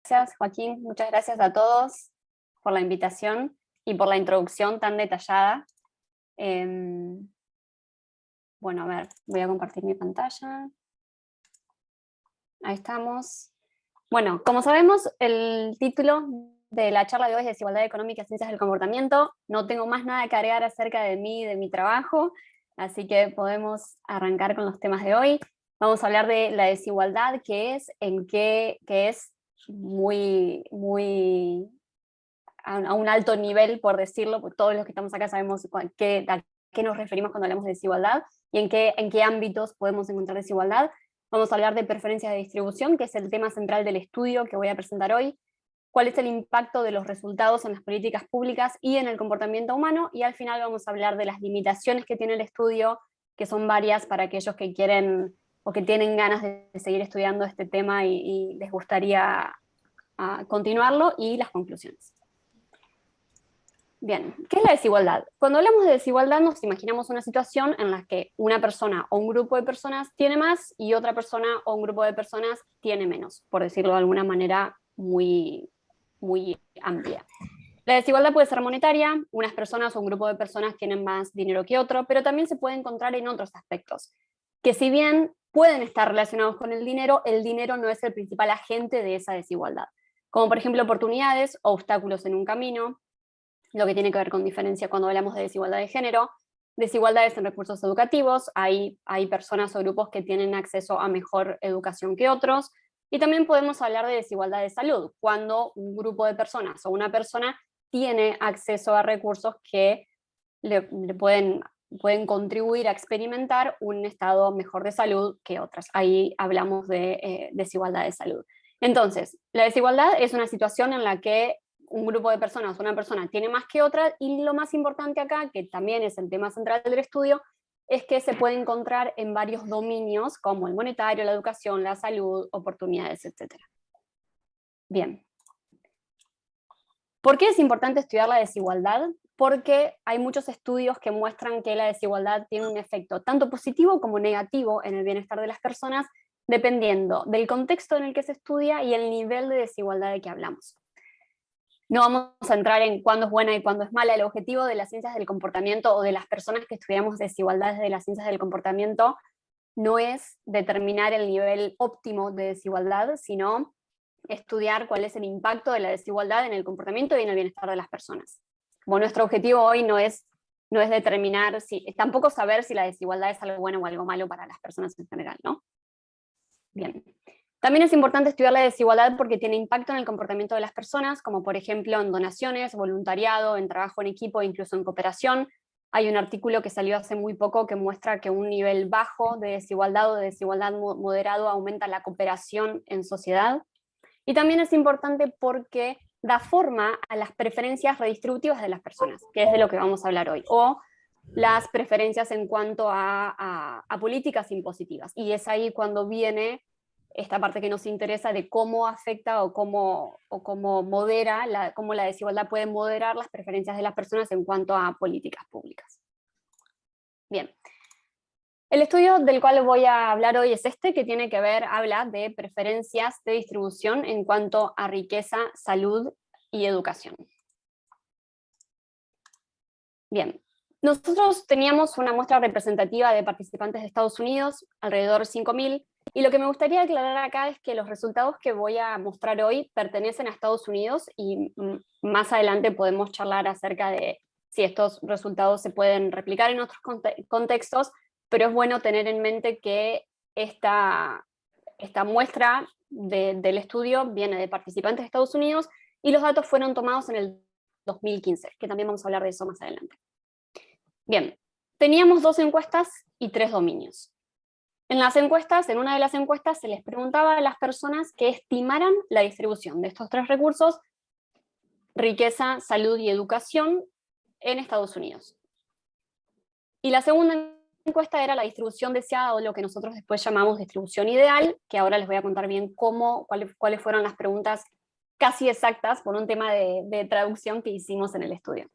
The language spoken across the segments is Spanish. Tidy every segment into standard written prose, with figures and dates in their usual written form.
Gracias, Joaquín. Muchas gracias a todos por la invitación y por la introducción tan detallada. Bueno, a ver, voy a compartir mi pantalla. Ahí estamos. Bueno, como sabemos, el título de la charla de hoy es Desigualdad Económica y Ciencias del Comportamiento. No tengo más nada que agregar acerca de mí y de mi trabajo, así que podemos arrancar con los temas de hoy. Vamos a hablar de la desigualdad, qué es, que es muy a un alto nivel, por decirlo, porque todos los que estamos acá sabemos a qué nos referimos cuando hablamos de desigualdad y en qué ámbitos podemos encontrar desigualdad. Vamos a hablar de preferencias de distribución, que es el tema central del estudio que voy a presentar hoy, cuál es el impacto de los resultados en las políticas públicas y en el comportamiento humano, y al final vamos a hablar de las limitaciones que tiene el estudio, que son varias para aquellos que quieren o que tienen ganas de seguir estudiando este tema y les gustaría continuarlo, y las conclusiones. Bien, ¿qué es la desigualdad? Cuando hablamos de desigualdad nos imaginamos una situación en la que una persona o un grupo de personas tiene más y otra persona o un grupo de personas tiene menos, por decirlo de alguna manera muy amplia. La desigualdad puede ser monetaria, unas personas o un grupo de personas tienen más dinero que otro, pero también se puede encontrar en otros aspectos, que si bien pueden estar relacionados con el dinero no es el principal agente de esa desigualdad, como por ejemplo oportunidades o obstáculos en un camino, lo que tiene que ver con diferencia cuando hablamos de desigualdad de género, desigualdades en recursos educativos, hay personas o grupos que tienen acceso a mejor educación que otros, y también podemos hablar de desigualdad de salud, cuando un grupo de personas o una persona tiene acceso a recursos que le pueden contribuir a experimentar un estado mejor de salud que otras. Ahí hablamos de desigualdad de salud. Entonces, la desigualdad es una situación en la que un grupo de personas, una persona tiene más que otra, y lo más importante acá, que también es el tema central del estudio, es que se puede encontrar en varios dominios, como el monetario, la educación, la salud, oportunidades, etc. Bien. ¿Por qué es importante estudiar la desigualdad? Porque hay muchos estudios que muestran que la desigualdad tiene un efecto tanto positivo como negativo en el bienestar de las personas, dependiendo del contexto en el que se estudia y el nivel de desigualdad de que hablamos. No vamos a entrar en cuándo es buena y cuándo es mala. El objetivo de las ciencias del comportamiento o de las personas que estudiamos desigualdades de las ciencias del comportamiento no es determinar el nivel óptimo de desigualdad, sino estudiar cuál es el impacto de la desigualdad en el comportamiento y en el bienestar de las personas. Como nuestro objetivo hoy no es determinar, tampoco saber si la desigualdad es algo bueno o algo malo para las personas en general, ¿no? Bien. También es importante estudiar la desigualdad porque tiene impacto en el comportamiento de las personas, como por ejemplo en donaciones, voluntariado, en trabajo en equipo, incluso en cooperación. Hay un artículo que salió hace muy poco que muestra que un nivel bajo de desigualdad o de desigualdad moderado aumenta la cooperación en sociedad. Y también es importante porque da forma a las preferencias redistributivas de las personas, que es de lo que vamos a hablar hoy, o las preferencias en cuanto a políticas impositivas. Y es ahí cuando viene esta parte que nos interesa de cómo afecta o cómo modera, cómo la desigualdad puede moderar las preferencias de las personas en cuanto a políticas públicas. Bien. El estudio del cual voy a hablar hoy es que tiene que ver, habla de preferencias de distribución en cuanto a riqueza, salud y educación. Bien, nosotros teníamos una muestra representativa de participantes de Estados Unidos, alrededor de 5.000, y lo que me gustaría aclarar acá es que los resultados que voy a mostrar hoy pertenecen a Estados Unidos, y más adelante podemos charlar acerca de si estos resultados se pueden replicar en otros contextos, pero es bueno tener en mente que esta muestra del estudio viene de participantes de Estados Unidos y los datos fueron tomados en el 2015, que también vamos a hablar de eso más adelante. Bien, teníamos 2 encuestas y 3 dominios. En una de las encuestas se les preguntaba a las personas que estimaran la distribución de estos 3 recursos, riqueza, salud y educación, en Estados Unidos. Y la segunda encuesta era la distribución deseada, o lo que nosotros después llamamos distribución ideal, que ahora les voy a contar bien cuáles fueron las preguntas casi exactas por un tema de traducción que hicimos en el estudio.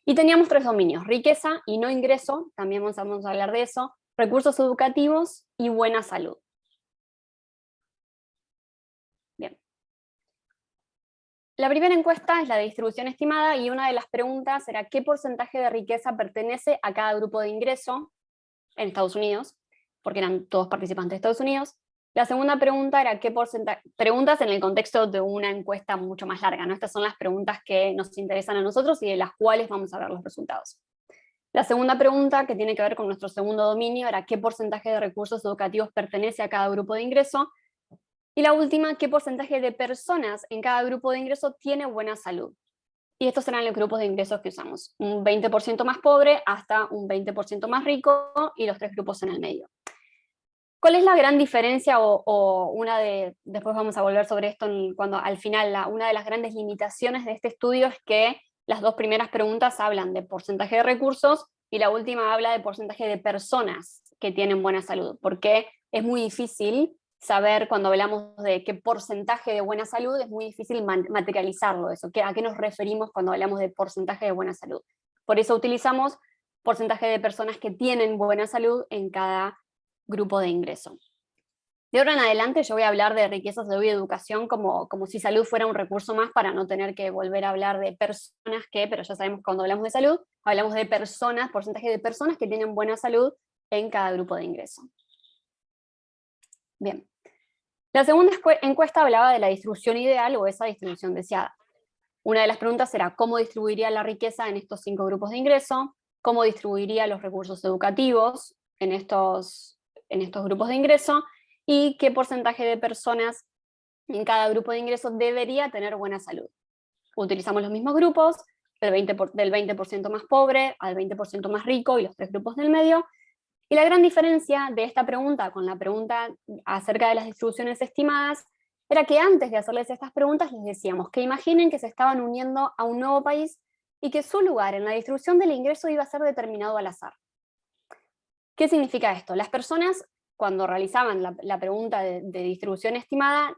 Y teníamos 3 dominios: riqueza y no ingreso, también vamos a hablar de eso, recursos educativos y buena salud. Bien. La primera encuesta es la de distribución estimada y una de las preguntas era qué porcentaje de riqueza pertenece a cada grupo de ingreso en Estados Unidos, porque eran todos participantes de Estados Unidos. La segunda pregunta era qué porcentaje, preguntas en el contexto de una encuesta mucho más larga, ¿no? Estas son las preguntas que nos interesan a nosotros y de las cuales vamos a ver los resultados. La segunda pregunta, que tiene que ver con nuestro segundo dominio, era qué porcentaje de recursos educativos pertenece a cada grupo de ingreso. Y la última, qué porcentaje de personas en cada grupo de ingreso tiene buena salud. Y estos serán los grupos de ingresos que usamos. Un 20% más pobre hasta un 20% más rico y los 3 grupos en el medio. ¿Cuál es la gran diferencia después vamos a volver sobre esto cuando al final, una de las grandes limitaciones de este estudio es que las 2 primeras preguntas hablan de porcentaje de recursos y la última habla de porcentaje de personas que tienen buena salud, porque es muy difícil saber cuando hablamos de qué porcentaje de buena salud, es muy difícil materializarlo eso, a qué nos referimos cuando hablamos de porcentaje de buena salud. Por eso utilizamos porcentaje de personas que tienen buena salud en cada grupo de ingreso. De ahora en adelante yo voy a hablar de riqueza, salud y educación como si salud fuera un recurso más para no tener que volver a hablar de personas pero ya sabemos que cuando hablamos de salud, hablamos de personas, porcentaje de personas que tienen buena salud en cada grupo de ingreso. Bien. La segunda encuesta hablaba de la distribución ideal o esa distribución deseada. Una de las preguntas era cómo distribuiría la riqueza en estos 5 grupos de ingreso, cómo distribuiría los recursos educativos en estos grupos de ingreso y qué porcentaje de personas en cada grupo de ingreso debería tener buena salud. Utilizamos los mismos grupos, del 20% más pobre al 20% más rico y los 3 grupos del medio. Y la gran diferencia de esta pregunta con la pregunta acerca de las distribuciones estimadas era que antes de hacerles estas preguntas les decíamos que imaginen que se estaban uniendo a un nuevo país y que su lugar en la distribución del ingreso iba a ser determinado al azar. ¿Qué significa esto? Las personas, cuando realizaban la pregunta de distribución estimada,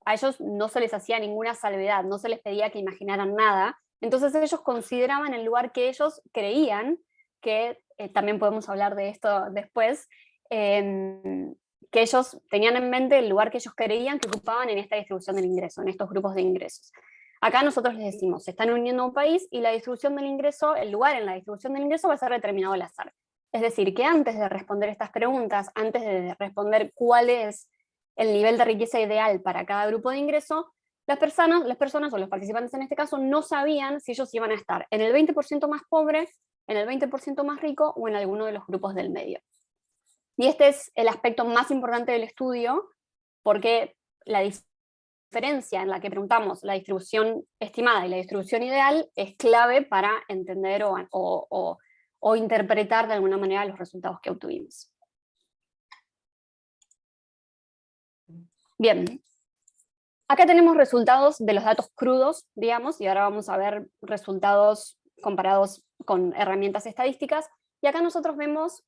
a ellos no se les hacía ninguna salvedad, no se les pedía que imaginaran nada, entonces ellos consideraban el lugar que ellos creían, que también podemos hablar de esto después, que ellos tenían en mente el lugar que ellos creían que ocupaban en esta distribución del ingreso, en estos grupos de ingresos. Acá nosotros les decimos, se están uniendo a un país y la distribución del ingreso, el lugar en la distribución del ingreso va a ser determinado al azar. Es decir, que antes de responder estas preguntas, antes de responder cuál es el nivel de riqueza ideal para cada grupo de ingreso, las personas o los participantes en este caso no sabían si ellos iban a estar en el 20% más pobre, en el 20% más rico o en alguno de los grupos del medio. Y este es el aspecto más importante del estudio, porque la diferencia en la que preguntamos la distribución estimada y la distribución ideal es clave para entender o interpretar de alguna manera los resultados que obtuvimos. Bien, acá tenemos resultados de los datos crudos, digamos, y ahora vamos a ver resultados comparados con herramientas estadísticas. Y acá nosotros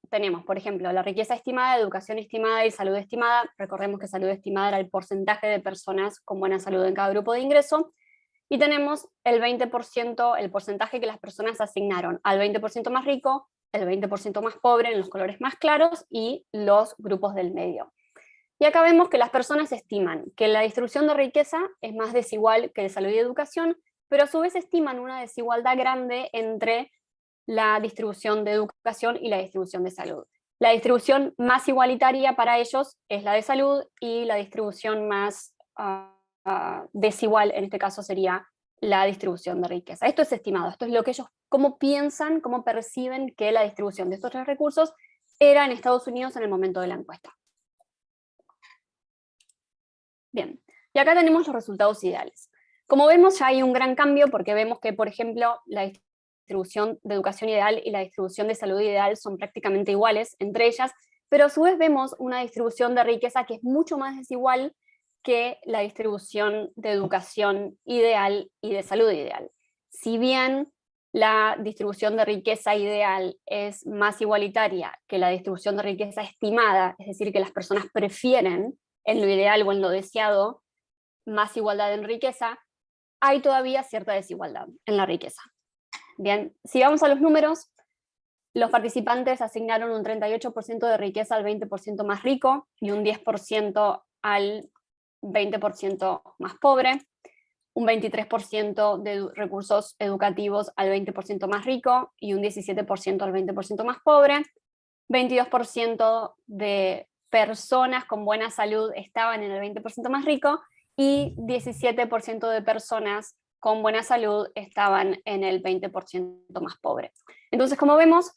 tenemos, por ejemplo, la riqueza estimada, educación estimada y salud estimada. Recordemos que salud estimada era el porcentaje de personas con buena salud en cada grupo de ingreso. Y tenemos el 20%, el porcentaje que las personas asignaron al 20% más rico, el 20% más pobre en los colores más claros y los grupos del medio. Y acá vemos que las personas estiman que la distribución de riqueza es más desigual que de salud y educación, pero a su vez estiman una desigualdad grande entre la distribución de educación y la distribución de salud. La distribución más igualitaria para ellos es la de salud y la distribución más desigual en este caso sería la distribución de riqueza. Esto es estimado, esto es lo que ellos, cómo piensan, cómo perciben que la distribución de estos 3 recursos era en Estados Unidos en el momento de la encuesta. Bien, y acá tenemos los resultados ideales. Como vemos ya hay un gran cambio porque vemos que, por ejemplo, la distribución de educación ideal y la distribución de salud ideal son prácticamente iguales entre ellas, pero a su vez vemos una distribución de riqueza que es mucho más desigual que la distribución de educación ideal y de salud ideal. Si bien la distribución de riqueza ideal es más igualitaria que la distribución de riqueza estimada, es decir, que las personas prefieren en lo ideal o en lo deseado más igualdad en riqueza, hay todavía cierta desigualdad en la riqueza. Bien, si vamos a los números, los participantes asignaron un 38% de riqueza al 20% más rico y un 10% al 20% más pobre. un 23% de recursos educativos al 20% más rico y un 17% al 20% más pobre. 22% de personas con buena salud estaban en el 20% más rico y 17% de personas con buena salud estaban en el 20% más pobre. Entonces, como vemos,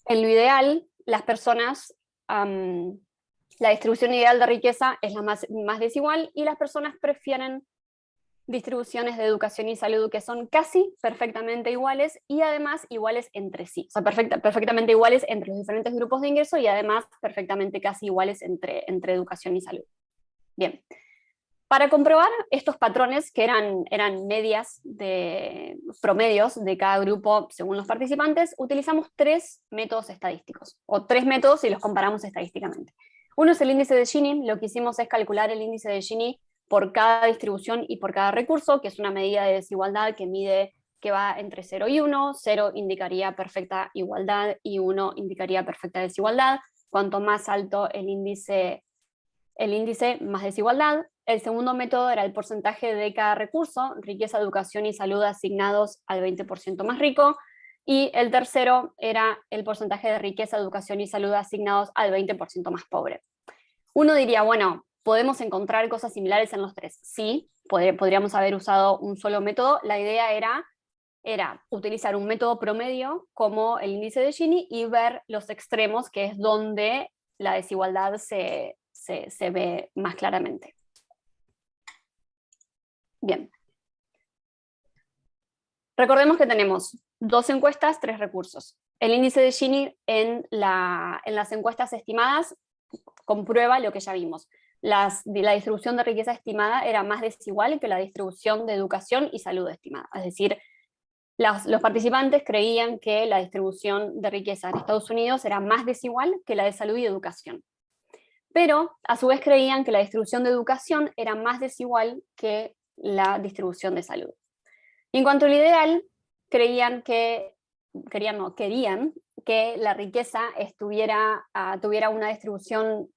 en lo ideal, las personas, la distribución ideal de riqueza es la más desigual y las personas prefieren distribuciones de educación y salud que son casi perfectamente iguales y además iguales entre sí, o sea, perfectamente iguales entre los diferentes grupos de ingreso y además perfectamente casi iguales entre educación y salud. Bien, para comprobar estos patrones que eran medias de promedios de cada grupo según los participantes, utilizamos 3 métodos estadísticos, o 3 métodos y los comparamos estadísticamente. Uno es el índice de Gini. Lo que hicimos es calcular el índice de Gini por cada distribución y por cada recurso, que es una medida de desigualdad que mide que va entre 0 y 1, 0 indicaría perfecta igualdad y 1 indicaría perfecta desigualdad. Cuanto más alto el índice, más desigualdad. El segundo método era el porcentaje de cada recurso, riqueza, educación y salud asignados al 20% más rico. Y el tercero era el porcentaje de riqueza, educación y salud asignados al 20% más pobre. Uno diría, bueno, ¿podemos encontrar cosas similares en los 3? Sí, podríamos haber usado un solo método. La idea era utilizar un método promedio como el índice de Gini y ver los extremos, que es donde la desigualdad se ve más claramente. Bien. Recordemos que tenemos 2 encuestas, 3 recursos. El índice de Gini en las encuestas estimadas comprueba lo que ya vimos. La distribución de riqueza estimada era más desigual que la distribución de educación y salud estimada. Es decir, los participantes creían que la distribución de riqueza en Estados Unidos era más desigual que la de salud y educación. Pero a su vez creían que la distribución de educación era más desigual que la distribución de salud. Y en cuanto al ideal, querían que la riqueza tuviera una distribución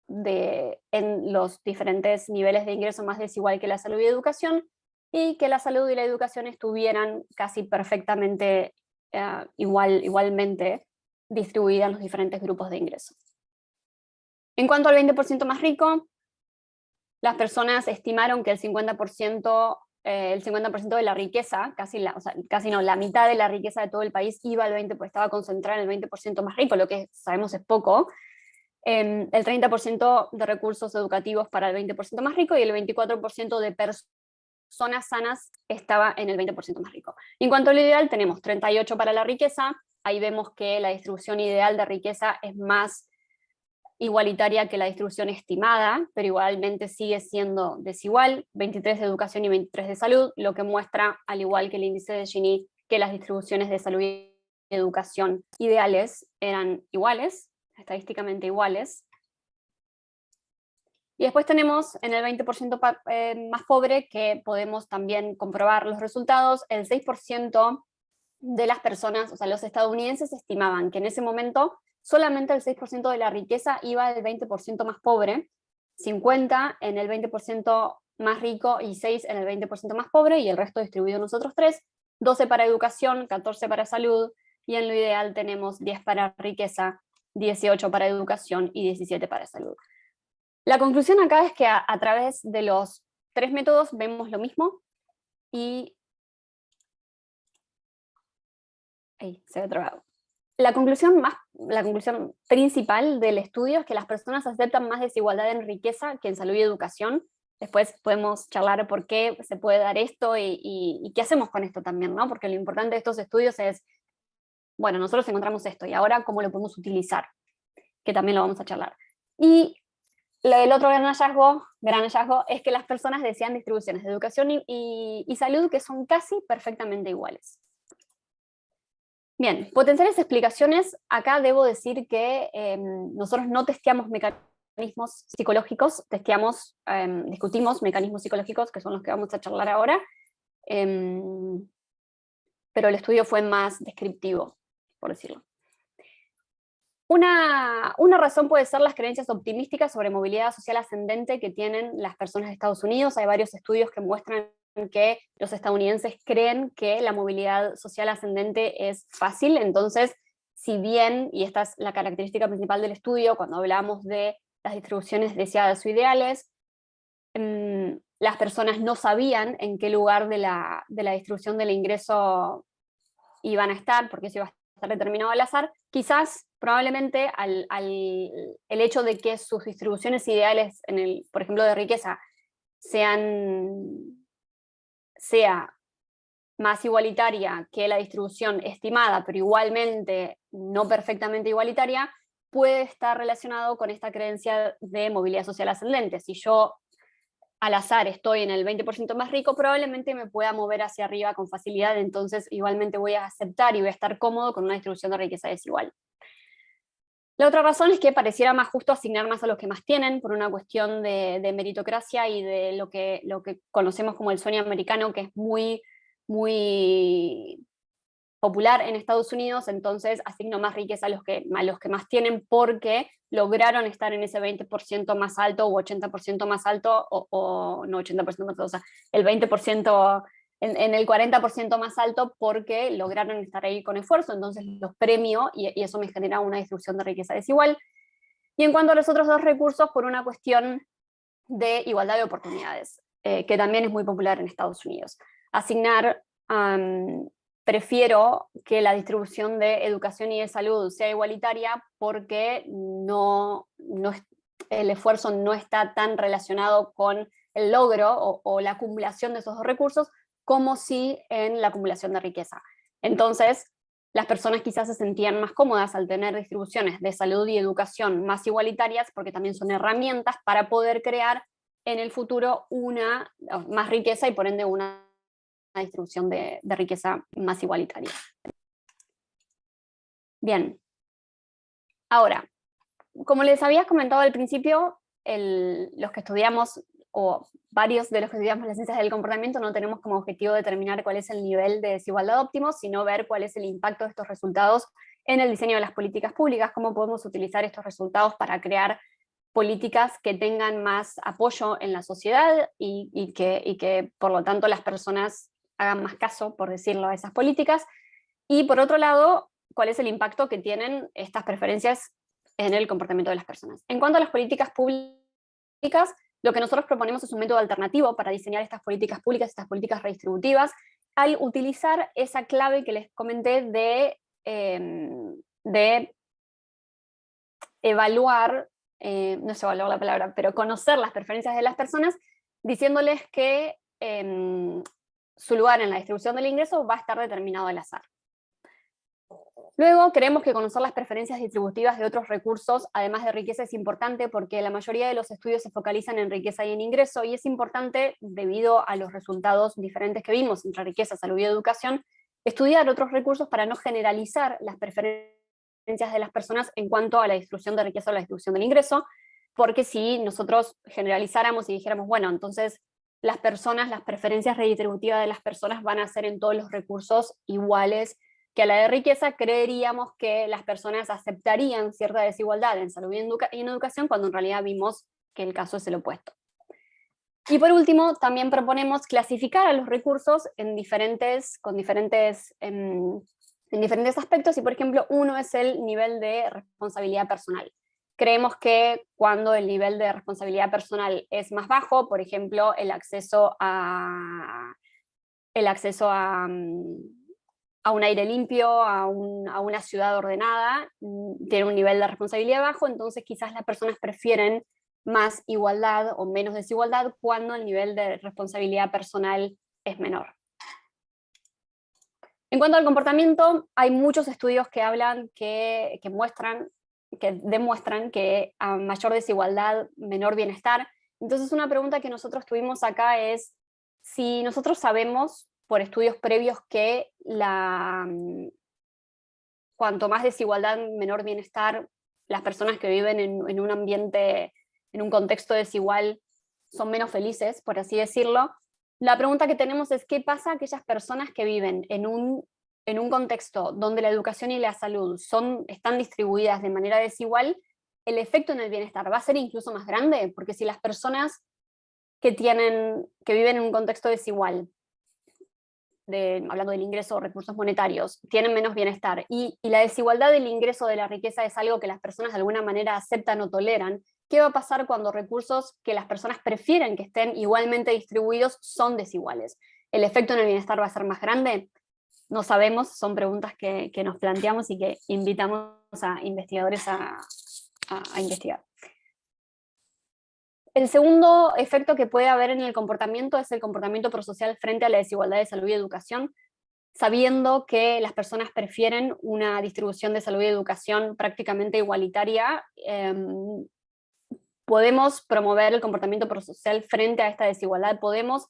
en los diferentes niveles de ingreso más desigual que la salud y educación, y que la salud y la educación estuvieran casi perfectamente igualmente distribuidas en los diferentes grupos de ingreso. En cuanto al 20% más rico, las personas estimaron que el 50% de la riqueza, la mitad de la riqueza de todo el país estaba concentrada en el 20% más rico, lo que sabemos es poco. El 30% de recursos educativos para el 20% más rico y el 24% de personas sanas estaba en el 20% más rico. En cuanto al ideal, tenemos 38 para la riqueza. Ahí vemos que la distribución ideal de riqueza es más igualitaria que la distribución estimada, pero igualmente sigue siendo desigual, 23 de educación y 23 de salud, lo que muestra, al igual que el índice de Gini, que las distribuciones de salud y educación ideales eran iguales, estadísticamente iguales. Y después tenemos en el 20% más pobre, que podemos también comprobar los resultados. El 6% de las personas, o sea, los estadounidenses estimaban que en ese momento solamente el 6% de la riqueza iba al 20% más pobre, 50 en el 20% más rico y 6 en el 20% más pobre, y el resto distribuido en los otros 3, 12 para educación, 14 para salud, y en lo ideal tenemos 10 para riqueza, 18 para educación y 17 para salud. La conclusión acá es que a través de los 3 métodos vemos lo mismo, y se ve trabado. La conclusión principal del estudio es que las personas aceptan más desigualdad en riqueza que en salud y educación. Después podemos charlar por qué se puede dar esto y qué hacemos con esto también, ¿no? Porque lo importante de estos estudios es, bueno, nosotros encontramos esto, y ahora cómo lo podemos utilizar, que también lo vamos a charlar. Y el otro gran hallazgo es que las personas desean distribuciones de educación y salud que son casi perfectamente iguales. Bien, potenciales explicaciones. Acá debo decir que nosotros no testeamos mecanismos psicológicos, discutimos mecanismos psicológicos, que son los que vamos a charlar ahora, pero el estudio fue más descriptivo, por decirlo. Una razón puede ser las creencias optimísticas sobre movilidad social ascendente que tienen las personas de Estados Unidos. Hay varios estudios que muestran que los estadounidenses creen que la movilidad social ascendente es fácil. Entonces, si bien, y esta es la característica principal del estudio, cuando hablamos de las distribuciones deseadas o ideales, las personas no sabían en qué lugar de la distribución del ingreso iban a estar, porque eso iba a estar determinado al azar, quizás, probablemente, el hecho de que sus distribuciones ideales, por ejemplo, de riqueza, sea más igualitaria que la distribución estimada, pero igualmente no perfectamente igualitaria, puede estar relacionado con esta creencia de movilidad social ascendente. Si yo al azar estoy en el 20% más rico, probablemente me pueda mover hacia arriba con facilidad, entonces igualmente voy a aceptar y voy a estar cómodo con una distribución de riqueza desigual. La otra razón es que pareciera más justo asignar más a los que más tienen, por una cuestión de meritocracia y de lo que conocemos como el sueño americano, que es muy popular en Estados Unidos. Entonces asigno más riqueza a los que más tienen, porque lograron estar en ese 20% más alto o 80% más alto, o no 80% más alto, o sea, el 20%, en el 40% más alto, porque lograron estar ahí con esfuerzo. Entonces los premio y eso me genera una distribución de riqueza desigual. Y en cuanto a los otros dos recursos, por una cuestión de igualdad de oportunidades, que también es muy popular en Estados Unidos. Asignar, prefiero que la distribución de educación y de salud sea igualitaria, porque el esfuerzo no está tan relacionado con el logro o la acumulación de esos dos recursos, como si en la acumulación de riqueza. Entonces, las personas quizás se sentían más cómodas al tener distribuciones de salud y educación más igualitarias, porque también son herramientas para poder crear en el futuro más riqueza y por ende una distribución de riqueza más igualitaria. Bien. Ahora, como les había comentado al principio, los que estudiamos, o varios de los que estudiamos las ciencias del comportamiento, no tenemos como objetivo determinar cuál es el nivel de desigualdad óptimo, sino ver cuál es el impacto de estos resultados en el diseño de las políticas públicas, cómo podemos utilizar estos resultados para crear políticas que tengan más apoyo en la sociedad y que por lo tanto las personas hagan más caso, por decirlo, a esas políticas. Y por otro lado, cuál es el impacto que tienen estas preferencias en el comportamiento de las personas. En cuanto a las políticas públicas, lo que nosotros proponemos es un método alternativo para diseñar estas políticas públicas, estas políticas redistributivas, al utilizar esa clave que les comenté de evaluar, no es evaluar la palabra, pero conocer las preferencias de las personas, diciéndoles que su lugar en la distribución del ingreso va a estar determinado al azar. Luego, creemos que conocer las preferencias distributivas de otros recursos, además de riqueza, es importante, porque la mayoría de los estudios se focalizan en riqueza y en ingreso, y es importante, debido a los resultados diferentes que vimos entre riqueza, salud y educación, estudiar otros recursos para no generalizar las preferencias de las personas en cuanto a la distribución de riqueza o la distribución del ingreso, porque si nosotros generalizáramos y dijéramos, bueno, entonces las preferencias redistributivas de las personas van a ser en todos los recursos iguales que a la de riqueza, creeríamos que las personas aceptarían cierta desigualdad en salud y en educación, cuando en realidad vimos que el caso es el opuesto. Y por último, también proponemos clasificar a los recursos en diferentes aspectos, y por ejemplo, uno es el nivel de responsabilidad personal. Creemos que cuando el nivel de responsabilidad personal es más bajo, por ejemplo, el acceso a un aire limpio, a una ciudad ordenada, tiene un nivel de responsabilidad bajo, entonces quizás las personas prefieren más igualdad o menos desigualdad cuando el nivel de responsabilidad personal es menor. En cuanto al comportamiento, hay muchos estudios que hablan, que demuestran que a mayor desigualdad, menor bienestar. Entonces una pregunta que nosotros tuvimos acá es si nosotros sabemos por estudios previos que cuanto más desigualdad, menor bienestar. Las personas que viven en un ambiente, en un contexto desigual, son menos felices, por así decirlo. La pregunta que tenemos es: ¿qué pasa a aquellas personas que viven en un contexto donde la educación y la salud están distribuidas de manera desigual? ¿El efecto en el bienestar va a ser incluso más grande? Porque si las personas que viven en un contexto desigual, hablando del ingreso o recursos monetarios, tienen menos bienestar, y la desigualdad del ingreso de la riqueza es algo que las personas de alguna manera aceptan o toleran, ¿qué va a pasar cuando recursos que las personas prefieren que estén igualmente distribuidos son desiguales? ¿El efecto en el bienestar va a ser más grande? No sabemos, son preguntas que nos planteamos y que invitamos a investigadores a investigar. El segundo efecto que puede haber en el comportamiento es el comportamiento prosocial frente a la desigualdad de salud y educación, sabiendo que las personas prefieren una distribución de salud y educación prácticamente igualitaria. Podemos promover el comportamiento prosocial frente a esta desigualdad, podemos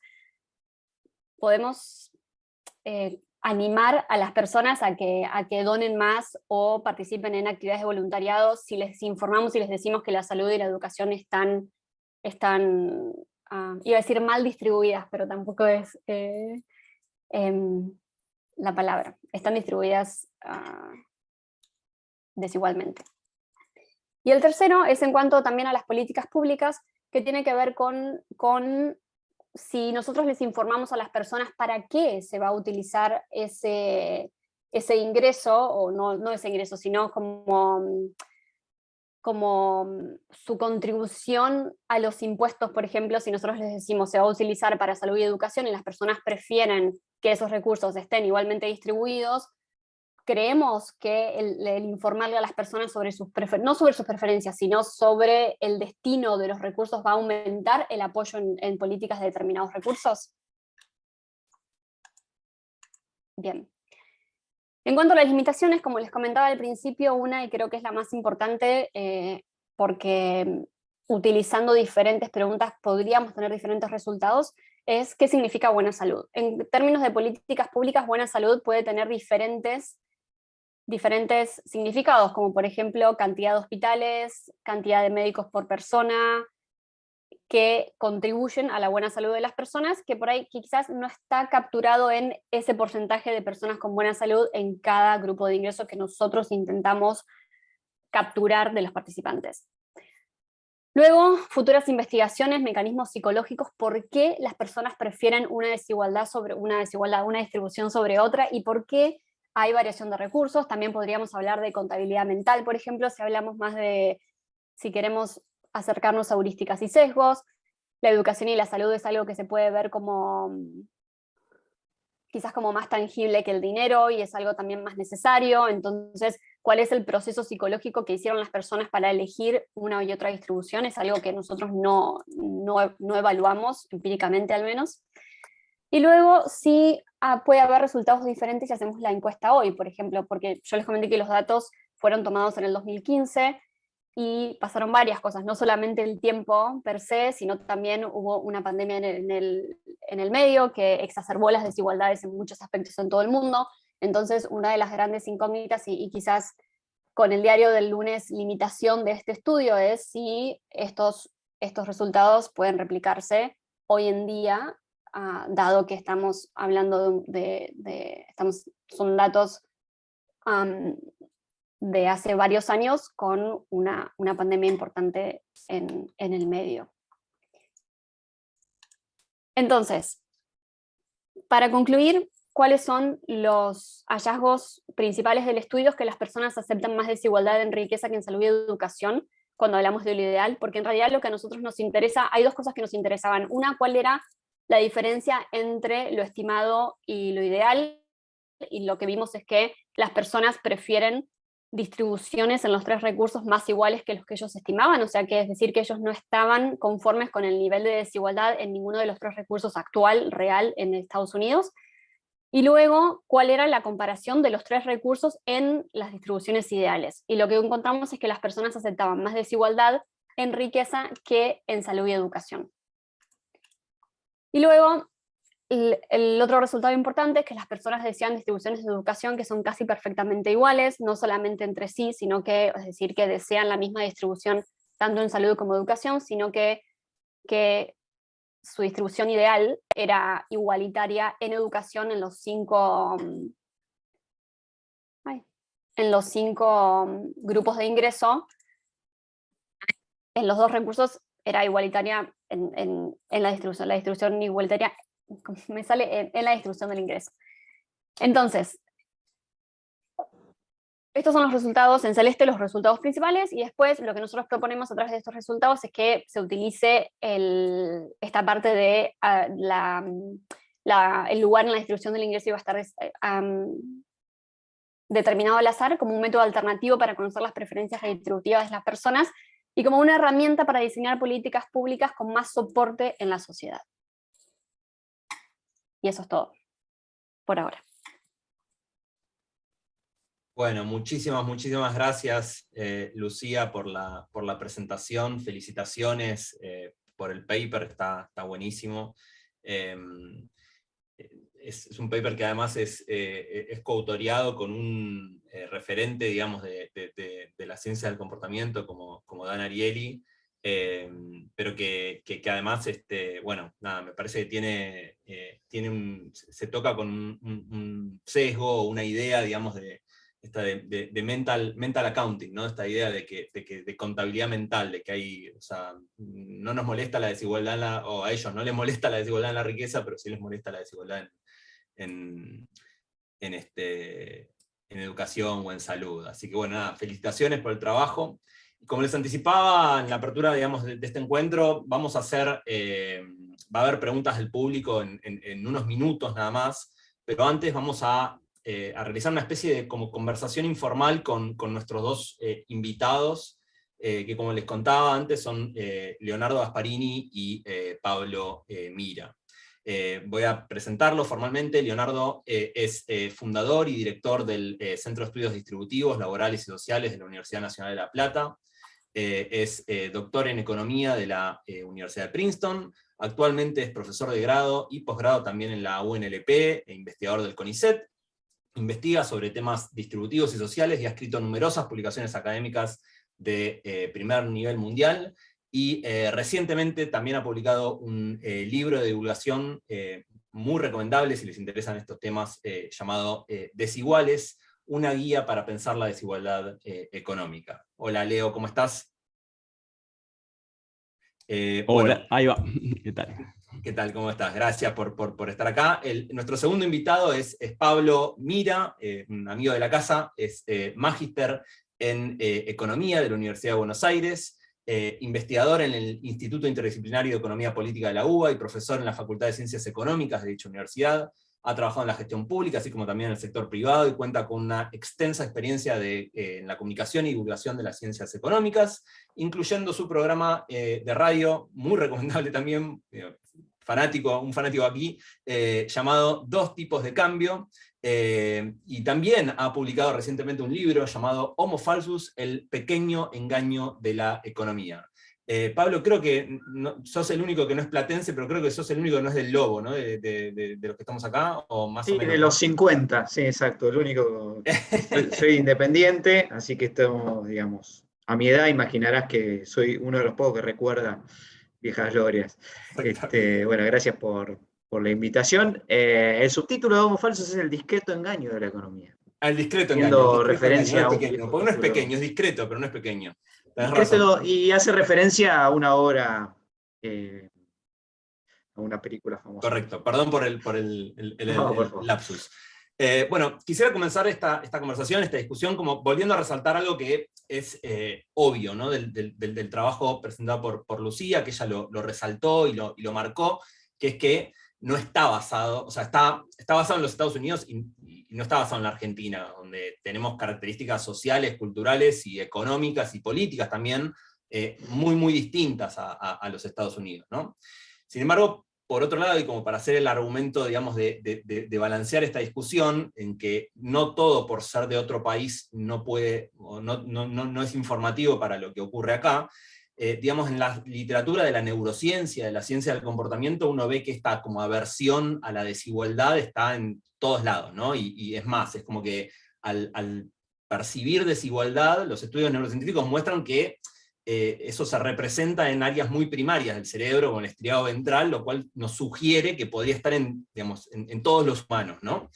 animar a las personas a que donen más o participen en actividades de voluntariado si les informamos y les decimos que la salud y la educación están iba a decir mal distribuidas, pero tampoco es la palabra, están distribuidas desigualmente. Y el tercero es en cuanto también a las políticas públicas, que tiene que ver con si nosotros les informamos a las personas para qué se va a utilizar ese ingreso, o no ese ingreso, sino como su contribución a los impuestos, por ejemplo, si nosotros les decimos se va a utilizar para salud y educación y las personas prefieren que esos recursos estén igualmente distribuidos, creemos que el informarle a las personas sobre no sobre sus preferencias, sino sobre el destino de los recursos va a aumentar el apoyo en políticas de determinados recursos. Bien. En cuanto a las limitaciones, como les comentaba al principio, una, y creo que es la más importante, porque utilizando diferentes preguntas podríamos tener diferentes resultados, es qué significa buena salud. En términos de políticas públicas, buena salud puede tener diferentes significados, como por ejemplo cantidad de hospitales, cantidad de médicos por persona, que contribuyen a la buena salud de las personas, que por ahí quizás no está capturado en ese porcentaje de personas con buena salud en cada grupo de ingresos que nosotros intentamos capturar de los participantes. Luego, futuras investigaciones, mecanismos psicológicos, por qué las personas prefieren una distribución sobre otra, y por qué hay variación de recursos. También podríamos hablar de contabilidad mental, por ejemplo, si hablamos más si queremos acercarnos a heurísticas y sesgos. La educación y la salud es algo que se puede ver quizás como más tangible que el dinero, y es algo también más necesario. Entonces, ¿cuál es el proceso psicológico que hicieron las personas para elegir una y otra distribución? Es algo que nosotros no evaluamos, empíricamente al menos. Y luego sí puede haber resultados diferentes si hacemos la encuesta hoy, por ejemplo, porque yo les comenté que los datos fueron tomados en el 2015, y pasaron varias cosas, no solamente el tiempo per se, sino también hubo una pandemia en el medio que exacerbó las desigualdades en muchos aspectos en todo el mundo. Entonces, una de las grandes incógnitas, y quizás con el diario del lunes limitación de este estudio, es si estos resultados pueden replicarse hoy en día, dado que estamos hablando son datos de hace varios años con una pandemia importante en el medio. Entonces, para concluir, ¿cuáles son los hallazgos principales del estudio? Es que las personas aceptan más desigualdad en riqueza que en salud y educación cuando hablamos de lo ideal, porque en realidad lo que a nosotros nos interesa, hay dos cosas que nos interesaban. Una, ¿cuál era la diferencia entre lo estimado y lo ideal? Y lo que vimos es que las personas prefieren distribuciones en los tres recursos más iguales que los que ellos estimaban, o sea que es decir que ellos no estaban conformes con el nivel de desigualdad en ninguno de los tres recursos actual, real, en Estados Unidos. Y luego, ¿cuál era la comparación de los tres recursos en las distribuciones ideales? Y lo que encontramos es que las personas aceptaban más desigualdad en riqueza que en salud y educación. Y luego, el otro resultado importante es que las personas desean distribuciones de educación que son casi perfectamente iguales, no solamente entre sí, sino que, es decir, que desean la misma distribución tanto en salud como educación, sino que su distribución ideal era igualitaria en educación en los cinco grupos de ingreso. En los dos recursos era igualitaria en la distribución igualitaria, me sale en la distribución del ingreso. Entonces, estos son los resultados, en celeste los resultados principales, y después lo que nosotros proponemos a través de estos resultados es que se utilice esta parte de el lugar en la distribución del ingreso iba a estar determinado al azar como un método alternativo para conocer las preferencias redistributivas de las personas y como una herramienta para diseñar políticas públicas con más soporte en la sociedad. Y eso es todo, por ahora. Bueno, muchísimas gracias, Lucía, por la presentación. Felicitaciones por el paper, está buenísimo. Es un paper que además es coautoriado con un referente, digamos, de la ciencia del comportamiento como Dan Ariely, pero que además, bueno, nada, me parece que se toca con un sesgo o una idea, digamos, de mental accounting, ¿no? Esta idea de contabilidad mental, de que hay, o sea, no nos molesta la desigualdad, o a ellos no les molesta la desigualdad en la riqueza, pero sí les molesta la desigualdad en educación o en salud. Así que bueno, nada, felicitaciones por el trabajo. Como les anticipaba en la apertura, digamos, de este encuentro, vamos a hacer, va a haber preguntas del público en unos minutos nada más, pero antes vamos a realizar una especie de como conversación informal con nuestros dos invitados, que como les contaba antes son Leonardo Gasparini y Pablo Mira. Voy a presentarlo formalmente. Leonardo es fundador y director del Centro de Estudios Distributivos, Laborales y Sociales de la Universidad Nacional de La Plata. Es doctor en Economía de la Universidad de Princeton. Actualmente es profesor de grado y posgrado también en la UNLP e investigador del CONICET. Investiga sobre temas distributivos y sociales y ha escrito numerosas publicaciones académicas de primer nivel mundial, y recientemente también ha publicado un libro de divulgación muy recomendable si les interesan estos temas, llamado Desiguales, una guía para pensar la desigualdad económica. Hola Leo, ¿cómo estás? Hola, bueno, ahí va. ¿Qué tal? ¿Qué tal? ¿Cómo estás? Gracias por estar acá. Nuestro segundo invitado es Pablo Mira, un amigo de la casa, es magíster en Economía de la Universidad de Buenos Aires, investigador en el Instituto Interdisciplinario de Economía Política de la UBA y profesor en la Facultad de Ciencias Económicas de dicha universidad. Ha trabajado en la gestión pública, así como también en el sector privado, y cuenta con una extensa experiencia en la comunicación y divulgación de las ciencias económicas, incluyendo su programa de radio, muy recomendable también, un fanático aquí, llamado Dos tipos de cambio, y también ha publicado recientemente un libro llamado Homo Falsus, el pequeño engaño de la economía. Pablo, creo que sos el único que no es platense, pero creo que sos el único que no es del Lobo, ¿no? De los que estamos acá, o más Sí, o menos. de los 50, sí, exacto. El único. Soy independiente, así que estamos, digamos, a mi edad imaginarás que soy uno de los pocos que recuerda viejas glorias. Bueno, gracias por la invitación. El subtítulo de Homo Falsus es el discreto engaño de la economía. El discreto Haciendo engaño. referencia no a es un pequeño, viejo porque no es título. pequeño, es discreto, pero no es pequeño. Tenés Discreto, razón. y hace referencia a una obra, a una película famosa. Correcto, perdón por el No, por favor. lapsus. Bueno, quisiera comenzar esta conversación, esta discusión, como volviendo a resaltar algo que es obvio, ¿no? del trabajo presentado por Lucía, que ella lo resaltó y lo marcó, que es que no está basado, o sea, está basado en los Estados Unidos y no está basado en la Argentina, donde tenemos características sociales, culturales y económicas y políticas también muy distintas a los Estados Unidos, ¿no? Sin embargo, por otro lado, y como para hacer el argumento, digamos, de balancear esta discusión, en que no todo por ser de otro país no puede, o no es informativo para lo que ocurre acá, digamos, en la literatura de la neurociencia, de la ciencia del comportamiento, uno ve que esta como aversión a la desigualdad está en todos lados, ¿no? Y es más, es como que al percibir desigualdad, los estudios neurocientíficos muestran que eso se representa en áreas muy primarias del cerebro, como el estriado ventral, lo cual nos sugiere que podría estar digamos, en todos los humanos, ¿no?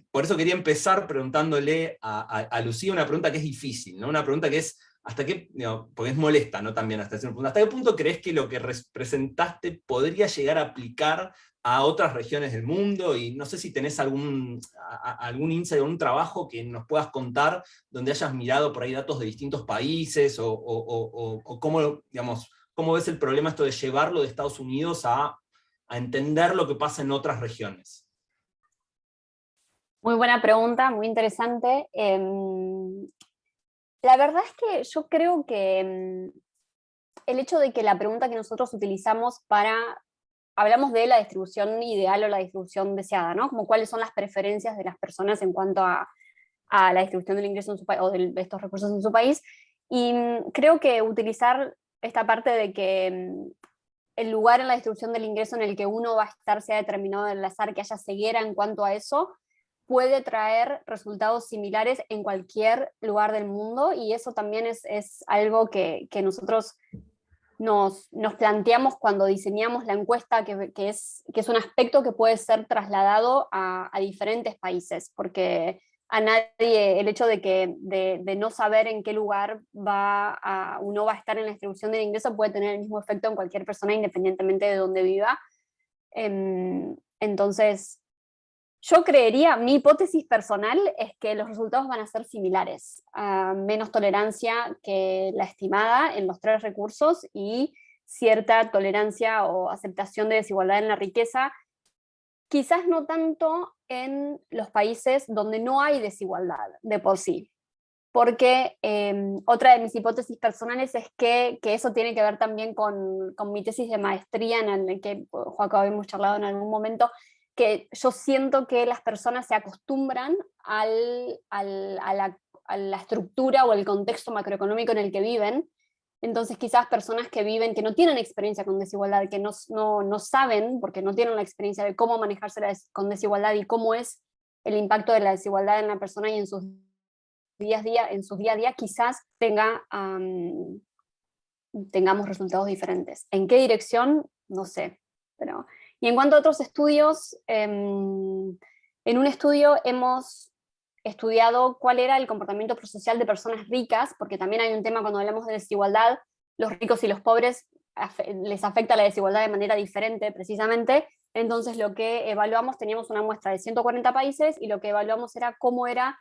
Por eso quería empezar preguntándole a Lucía una pregunta que es difícil, ¿no? Una pregunta que es, ¿Hasta qué, porque es molesta, ¿no? También hasta cierto punto. ¿Hasta qué punto crees que lo que presentaste podría llegar a aplicar a otras regiones del mundo? Y no sé si tenés algún insight, algún trabajo que nos puedas contar donde hayas mirado por ahí datos de distintos países, o cómo, digamos, cómo ves el problema esto de llevarlo de Estados Unidos a entender lo que pasa en otras regiones. Muy buena pregunta, muy interesante. La verdad es que yo creo que el hecho de que la pregunta que nosotros utilizamos hablamos de la distribución ideal o la distribución deseada, ¿no? Como cuáles son las preferencias de las personas en cuanto a la distribución del ingreso en su país, o de estos recursos en su país, y creo que utilizar esta parte de que el lugar en la distribución del ingreso en el que uno va a estar sea determinado al azar, que haya ceguera en cuanto a eso, puede traer resultados similares en cualquier lugar del mundo, y eso también es algo que nosotros nos planteamos cuando diseñamos la encuesta, que es un aspecto que puede ser trasladado a diferentes países, porque a nadie, el hecho de no saber en qué lugar uno va a estar en la distribución del ingreso puede tener el mismo efecto en cualquier persona, independientemente de dónde viva. Entonces, yo creería, mi hipótesis personal es que los resultados van a ser similares, menos tolerancia que la estimada en los 3 recursos y cierta tolerancia o aceptación de desigualdad en la riqueza, quizás no tanto en los países donde no hay desigualdad de por sí, porque otra de mis hipótesis personales es que eso tiene que ver también con mi tesis de maestría, en el que Joaco habíamos charlado en algún momento, que yo siento que las personas se acostumbran a la estructura o el contexto macroeconómico en el que viven. Entonces quizás personas que no tienen experiencia con desigualdad, que no saben, porque no tienen la experiencia de cómo manejarse con desigualdad y cómo es el impacto de la desigualdad en la persona y en sus día a día, quizás tengamos resultados diferentes. ¿En qué dirección? No sé. Y en cuanto a otros estudios, en un estudio hemos estudiado cuál era el comportamiento prosocial de personas ricas, porque también hay un tema cuando hablamos de desigualdad, los ricos y los pobres les afecta la desigualdad de manera diferente, precisamente. Entonces lo que evaluamos, teníamos una muestra de 140 países, y lo que evaluamos era cómo era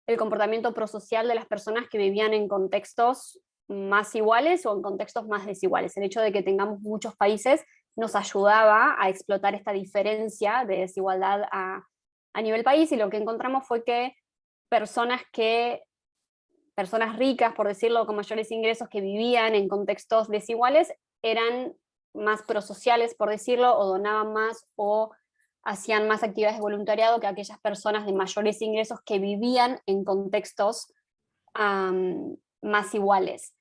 el comportamiento prosocial de las personas que vivían en contextos más iguales o en contextos más desiguales. El hecho de que tengamos muchos países nos ayudaba a explotar esta diferencia de desigualdad a nivel país, y lo que encontramos fue que personas ricas, por decirlo, con mayores ingresos, que vivían en contextos desiguales, eran más prosociales, por decirlo, o donaban más, o hacían más actividades de voluntariado que aquellas personas de mayores ingresos que vivían en contextos más iguales.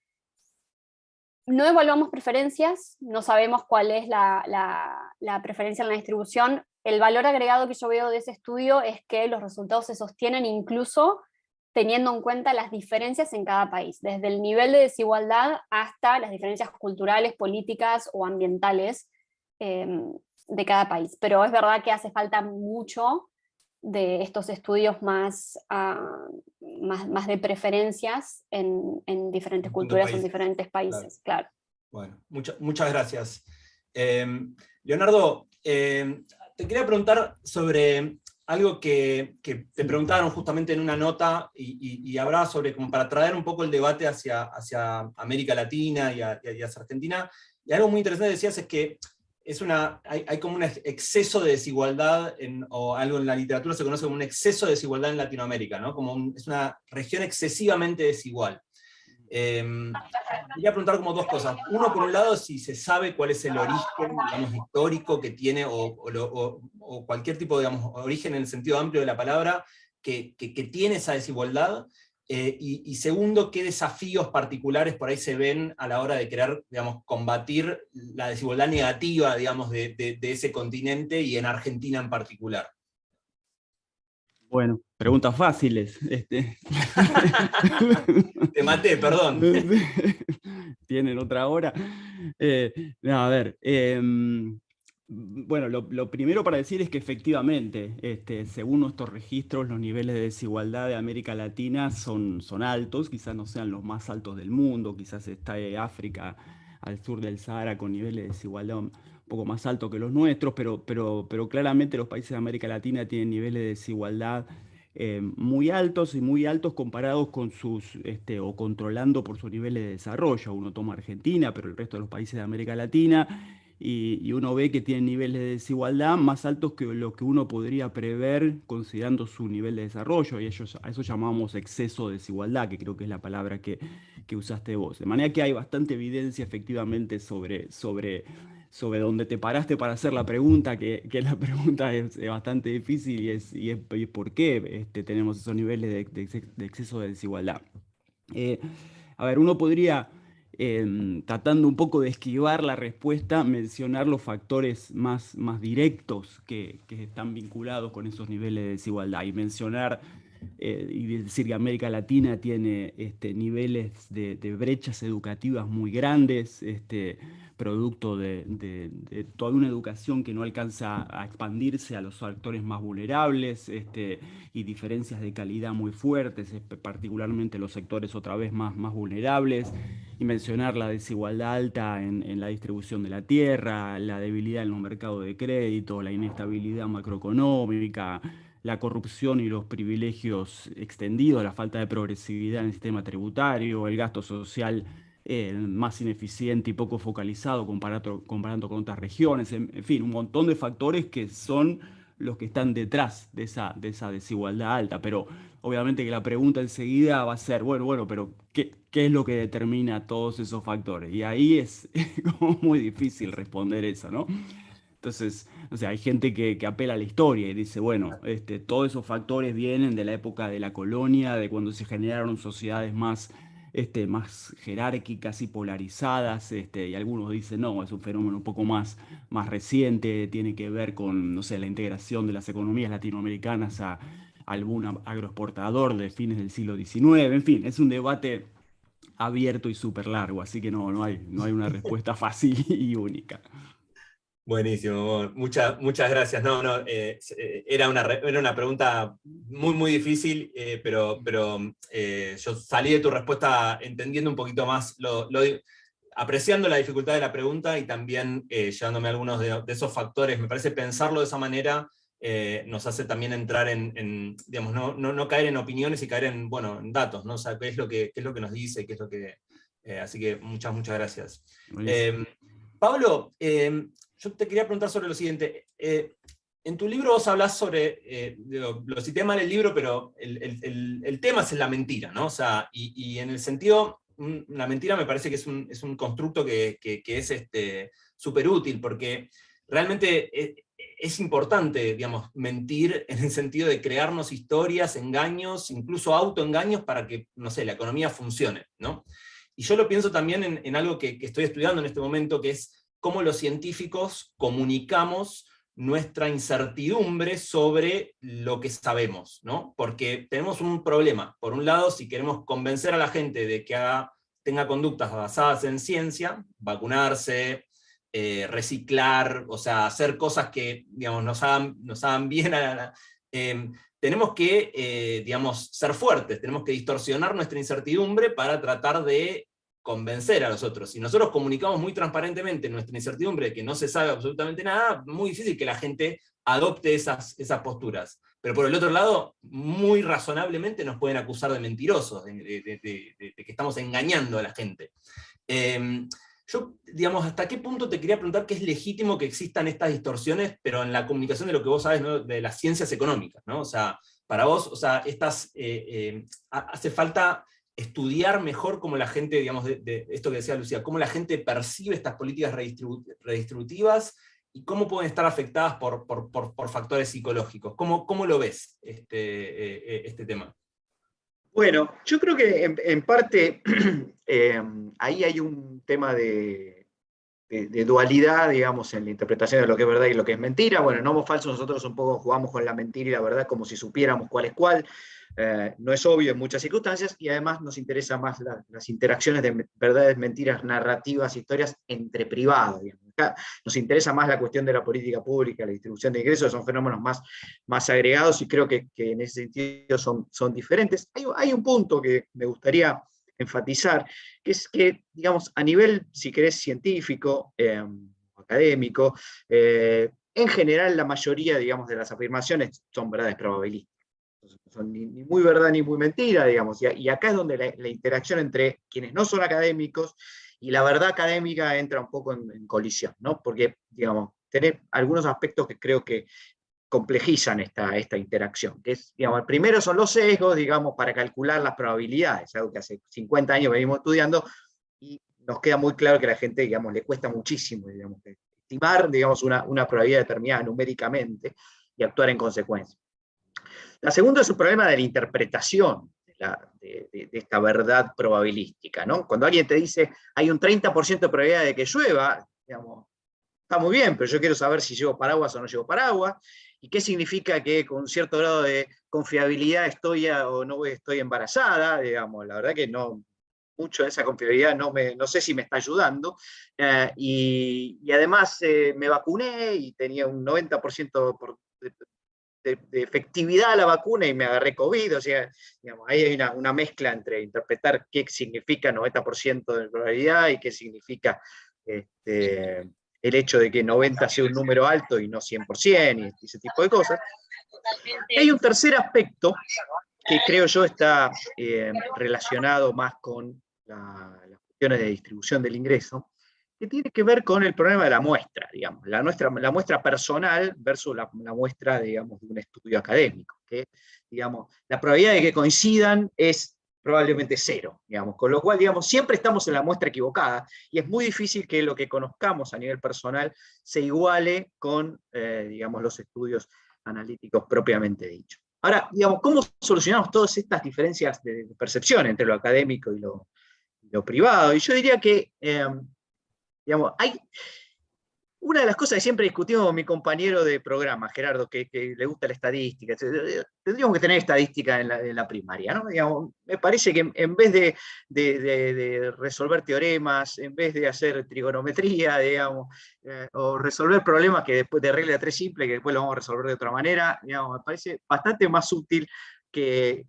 No evaluamos preferencias, no sabemos cuál es la preferencia en la distribución. El valor agregado que yo veo de ese estudio es que los resultados se sostienen incluso teniendo en cuenta las diferencias en cada país, desde el nivel de desigualdad hasta las diferencias culturales, políticas o ambientales de cada país. Pero es verdad que hace falta mucho de estos estudios más de preferencias en diferentes culturas, en diferentes países, claro. Bueno, muchas gracias. Leonardo, te quería preguntar sobre algo que te preguntaron justamente en una nota, y hablaba sobre, como para traer un poco el debate hacia América Latina y hacia Argentina, y algo muy interesante decías es que hay como un exceso de desigualdad, o algo en la literatura se conoce como un exceso de desigualdad en Latinoamérica, ¿no? Es una región excesivamente desigual. Quería preguntar como 2 cosas. Uno, por un lado, si se sabe cuál es el origen, digamos, histórico que tiene, o cualquier tipo de, digamos, origen en el sentido amplio de la palabra, que tiene esa desigualdad. Y segundo, ¿qué desafíos particulares por ahí se ven a la hora de querer, digamos, combatir la desigualdad negativa, digamos, de ese continente, y en Argentina en particular? Bueno, preguntas fáciles. Te maté, perdón. ¿Tienen otra hora? No, a ver, Bueno, lo primero para decir es que efectivamente, según nuestros registros, los niveles de desigualdad de América Latina son altos, quizás no sean los más altos del mundo, quizás está África al sur del Sahara con niveles de desigualdad un poco más altos que los nuestros, pero claramente los países de América Latina tienen niveles de desigualdad muy altos y muy altos comparados con o controlando por sus niveles de desarrollo. Uno toma Argentina, pero el resto de los países de América Latina y uno ve que tienen niveles de desigualdad más altos que lo que uno podría prever considerando su nivel de desarrollo, y a eso llamamos exceso de desigualdad, que creo que es la palabra que usaste vos. De manera que hay bastante evidencia efectivamente sobre donde te paraste para hacer la pregunta, que la pregunta es bastante difícil y es por qué tenemos esos niveles de exceso de desigualdad. Eh, a ver, uno podría, tratando un poco de esquivar la respuesta, mencionar los factores más directos que están vinculados con esos niveles de desigualdad y mencionar y decir que América Latina tiene niveles de brechas educativas muy grandes, producto de toda una educación que no alcanza a expandirse a los sectores más vulnerables, y diferencias de calidad muy fuertes, particularmente los sectores otra vez más vulnerables, y mencionar la desigualdad alta en la distribución de la tierra, la debilidad en los mercados de crédito, la inestabilidad macroeconómica, la corrupción y los privilegios extendidos, la falta de progresividad en el sistema tributario, el gasto social más ineficiente y poco focalizado comparando con otras regiones, en fin, un montón de factores que son los que están detrás de esa desigualdad alta. Pero obviamente que la pregunta enseguida va a ser, bueno, pero ¿qué es lo que determina todos esos factores? Y ahí es como muy difícil responder eso, ¿no? Entonces, o sea, hay gente que apela a la historia y dice, bueno, todos esos factores vienen de la época de la colonia, de cuando se generaron sociedades más jerárquicas y polarizadas, y algunos dicen, no, es un fenómeno un poco más reciente, tiene que ver con, no sé, la integración de las economías latinoamericanas a algún agroexportador de fines del siglo XIX, en fin, es un debate abierto y súper largo, así que no hay una respuesta fácil y única. Buenísimo, muchas gracias. Era una pregunta muy difícil, pero yo salí de tu respuesta entendiendo un poquito más, apreciando la dificultad de la pregunta y también llevándome a algunos de esos factores. Me parece pensarlo de esa manera nos hace también entrar digamos, no caer en opiniones y caer en datos, ¿no? O sea, qué es lo que nos dice, qué es lo que... así que muchas gracias. Pablo, yo te quería preguntar sobre lo siguiente. En tu libro vos hablás sobre, lo cité mal el libro, pero el tema es la mentira, ¿no? O sea, y en el sentido, la mentira me parece que es un constructo que es súper útil, porque realmente es importante, digamos, mentir en el sentido de crearnos historias, engaños, incluso autoengaños para que, no sé, la economía funcione, ¿no? Y yo lo pienso también en algo que estoy estudiando en este momento, que es cómo los científicos comunicamos nuestra incertidumbre sobre lo que sabemos, ¿no? Porque tenemos un problema. Por un lado, si queremos convencer a la gente de que tenga conductas basadas en ciencia, vacunarse, reciclar, o sea, hacer cosas que, digamos, nos hagan bien tenemos que, digamos, ser fuertes, tenemos que distorsionar nuestra incertidumbre para tratar de convencer a los otros. Si nosotros comunicamos muy transparentemente nuestra incertidumbre de que no se sabe absolutamente nada, muy difícil que la gente adopte esas posturas. Pero por el otro lado, muy razonablemente nos pueden acusar de mentirosos, de que estamos engañando a la gente. Yo, digamos, ¿hasta qué punto te quería preguntar que es legítimo que existan estas distorsiones, pero en la comunicación de lo que vos sabes, ¿no? De las ciencias económicas, ¿no? O sea, para vos, o sea, hace falta estudiar mejor cómo la gente, digamos, de esto que decía Lucía, cómo la gente percibe estas políticas redistributivas y cómo pueden estar afectadas por factores psicológicos. ¿Cómo lo ves este tema? Bueno, yo creo que en parte ahí hay un tema de dualidad, digamos, en la interpretación de lo que es verdad y lo que es mentira. Bueno, en Homo Falso nosotros un poco jugamos con la mentira y la verdad como si supiéramos cuál es cuál. No es obvio en muchas circunstancias y además nos interesa más las interacciones de verdades, mentiras, narrativas, historias entre privados, digamos. acá nos interesa más la cuestión de la política pública, la distribución de ingresos, son fenómenos más agregados y creo que en ese sentido son diferentes. Hay un punto que me gustaría enfatizar, que es que, digamos, a nivel, si querés, científico, académico, en general la mayoría, digamos, de las afirmaciones son verdades probabilísticas. No son ni muy verdad ni muy mentira, digamos, y acá es donde la interacción entre quienes no son académicos y la verdad académica entra un poco en colisión, ¿no? Porque, digamos, tenés algunos aspectos que creo que complejizan esta interacción, que es, digamos, el primero son los sesgos, digamos, para calcular las probabilidades, algo que hace 50 años venimos estudiando, y nos queda muy claro que a la gente, digamos, le cuesta muchísimo, digamos, estimar, digamos, una probabilidad determinada numéricamente y actuar en consecuencia. La segunda es un problema de la interpretación de esta verdad probabilística, ¿no? Cuando alguien te dice, hay un 30% de probabilidad de que llueva, digamos, está muy bien, pero yo quiero saber si llevo paraguas o no llevo paraguas, y qué significa que con un cierto grado de confiabilidad estoy o no estoy embarazada, digamos, la verdad que no, mucho de esa confiabilidad no sé si me está ayudando, y además me vacuné y tenía un 90% de efectividad a la vacuna y me agarré COVID, o sea, digamos, ahí hay una mezcla entre interpretar qué significa 90% de probabilidad y qué significa el hecho de que 90 sea un número alto y no 100% y ese tipo de cosas. Y hay un tercer aspecto que creo yo está relacionado más con las cuestiones de distribución del ingreso, que tiene que ver con el problema de la muestra, digamos, la muestra personal versus la muestra, digamos, de un estudio académico, que, digamos, la probabilidad de que coincidan es probablemente cero, digamos, con lo cual, digamos, siempre estamos en la muestra equivocada, y es muy difícil que lo que conozcamos a nivel personal se iguale con, digamos, los estudios analíticos propiamente dichos. Ahora, digamos, ¿cómo solucionamos todas estas diferencias de percepción entre lo académico y lo privado? Y yo diría que, digamos, hay una de las cosas que siempre discutimos con mi compañero de programa, Gerardo, que le gusta la estadística. Tendríamos que tener estadística en la primaria, ¿no? Digamos, me parece que en vez de resolver teoremas, en vez de hacer trigonometría, digamos, o resolver problemas que después de regla 3 simple, que después lo vamos a resolver de otra manera, digamos, me parece bastante más útil que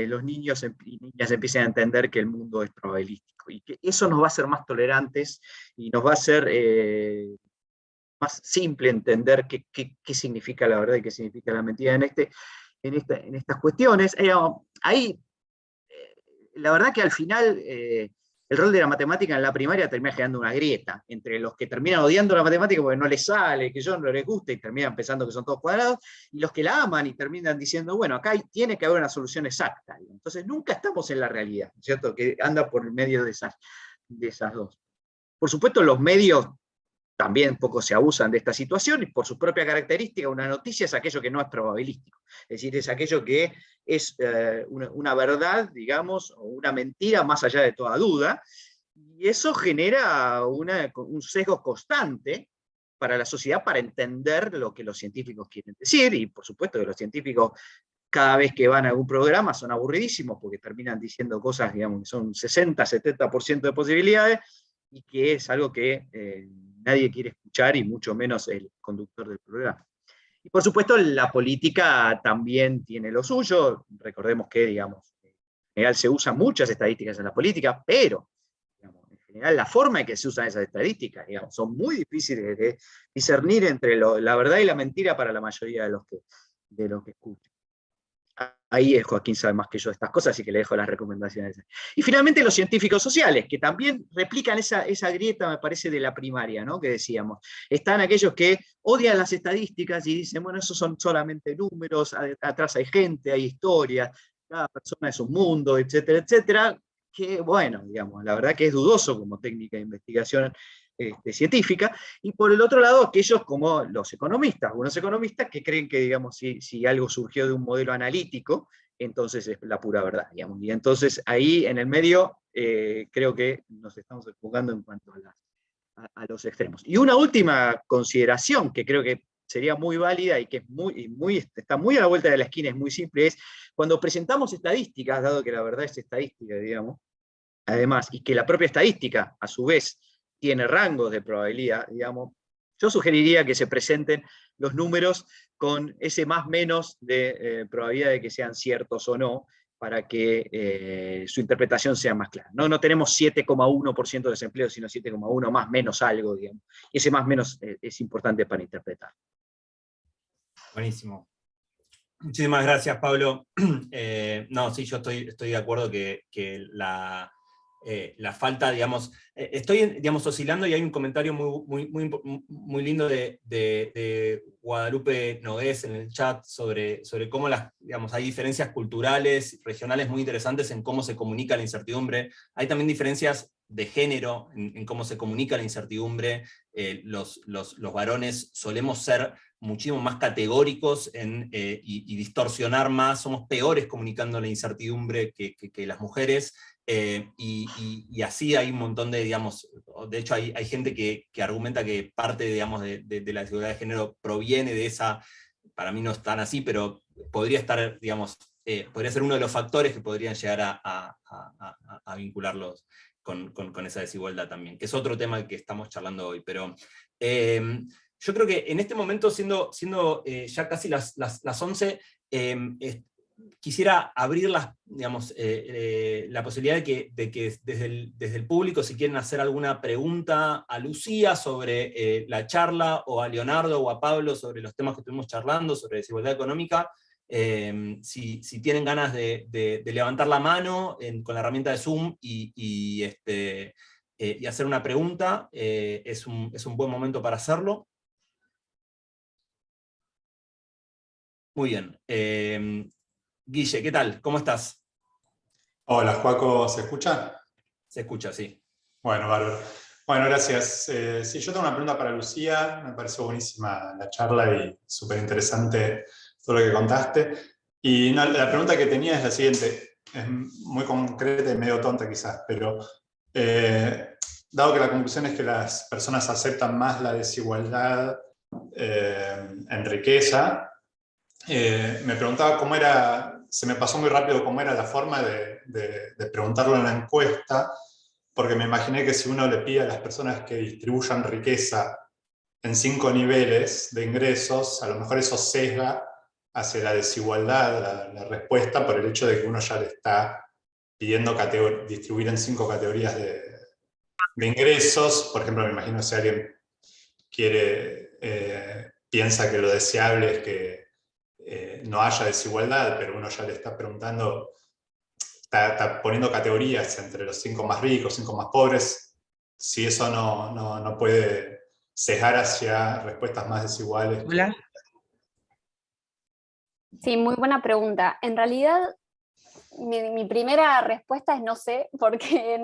los niños y niñas empiecen a entender que el mundo es probabilístico, y que eso nos va a hacer más tolerantes y nos va a hacer más simple entender qué significa la verdad y qué significa la mentira en estas cuestiones. Ahí, la verdad que al final el rol de la matemática en la primaria termina generando una grieta entre los que terminan odiando la matemática porque no les sale, que yo no les gusta y terminan pensando que son todos cuadrados, y los que la aman y terminan diciendo, bueno, acá tiene que haber una solución exacta. Entonces nunca estamos en la realidad, ¿cierto? Que anda por el medio de esas dos. Por supuesto, los medios también poco se abusan de esta situación, y por su propia característica, una noticia es aquello que no es probabilístico. Es decir, es aquello que es una verdad, digamos, o una mentira más allá de toda duda, y eso genera un sesgo constante para la sociedad para entender lo que los científicos quieren decir, y por supuesto que los científicos cada vez que van a algún programa son aburridísimos porque terminan diciendo cosas, digamos, que son 60, 70% de posibilidades, y que es algo que nadie quiere escuchar, y mucho menos el conductor del programa. Y por supuesto la política también tiene lo suyo. Recordemos que, digamos, en general se usan muchas estadísticas en la política, pero, digamos, en general la forma en que se usan esas estadísticas, digamos, son muy difíciles de discernir entre la verdad y la mentira para la mayoría de los que escuchan. Ahí Joaquín sabe más que yo de estas cosas, así que le dejo las recomendaciones. Y finalmente los científicos sociales, que también replican esa grieta, me parece, de la primaria, ¿no? Que decíamos. Están aquellos que odian las estadísticas y dicen, bueno, esos son solamente números, atrás hay gente, hay historia, cada persona es un mundo, etcétera, etcétera. Que, bueno, digamos, la verdad que es dudoso como técnica de investigación científica. Y por el otro lado, aquellos como los economistas, algunos economistas que creen que, digamos, si algo surgió de un modelo analítico, entonces es la pura verdad, digamos. Y entonces ahí en el medio creo que nos estamos enfocando en cuanto a los extremos. Y una última consideración que creo que sería muy válida y que es está muy a la vuelta de la esquina, es muy simple, es cuando presentamos estadísticas, dado que la verdad es estadística, digamos, además, y que la propia estadística, a su vez, tiene rangos de probabilidad, digamos, yo sugeriría que se presenten los números con ese más menos de probabilidad de que sean ciertos o no, para que su interpretación sea más clara. No tenemos 7,1% de desempleo, sino 7,1 más menos algo, digamos. Y ese más menos es importante para interpretar. Buenísimo. Muchísimas gracias, Pablo. No, sí, yo estoy de acuerdo que la falta, digamos, estoy, digamos, oscilando, y hay un comentario muy lindo de Guadalupe Nogués en el chat sobre cómo digamos, hay diferencias culturales, regionales muy interesantes en cómo se comunica la incertidumbre. Hay también diferencias de género en cómo se comunica la incertidumbre. Los varones solemos ser muchísimo más categóricos y distorsionar más, somos peores comunicando la incertidumbre que las mujeres, y así hay un montón de, digamos, de hecho hay gente que argumenta que parte, digamos, de la desigualdad de género proviene de esa, para mí no es tan así, pero podría estar, digamos, podría ser uno de los factores que podrían llegar a vincularlos con esa desigualdad también, que es otro tema del que estamos charlando hoy, pero yo creo que en este momento, siendo ya casi las 11, quisiera abrir digamos, la posibilidad de que desde el público, si quieren hacer alguna pregunta a Lucía sobre la charla, o a Leonardo o a Pablo sobre los temas que estuvimos charlando, sobre desigualdad económica, si tienen ganas de levantar la mano con la herramienta de Zoom y hacer una pregunta, es un buen momento para hacerlo. Muy bien. Guille, ¿qué tal? ¿Cómo estás? Hola, Joaco, ¿se escucha? Se escucha, sí. Bueno, bárbaro. Bueno, gracias. Sí, yo tengo una pregunta para Lucía. Me pareció buenísima la charla y súper interesante todo lo que contaste. Y no, la pregunta que tenía es la siguiente. Es muy concreta y medio tonta quizás, pero dado que la conclusión es que las personas aceptan más la desigualdad en riqueza, me preguntaba cómo era, se me pasó muy rápido cómo era la forma de preguntarlo en la encuesta, porque me imaginé que si uno le pide a las personas que distribuyan riqueza en 5 niveles de ingresos, a lo mejor eso sesga hacia la desigualdad, la respuesta, por el hecho de que uno ya le está pidiendo distribuir en 5 categorías de ingresos. Por ejemplo, me imagino si alguien piensa que lo deseable es que no haya desigualdad, pero uno ya le está preguntando, está poniendo categorías entre los 5 más ricos, 5 más pobres, si eso no puede sesgar hacia respuestas más desiguales. Hola. Sí, muy buena pregunta. En realidad, mi primera respuesta es no sé, porque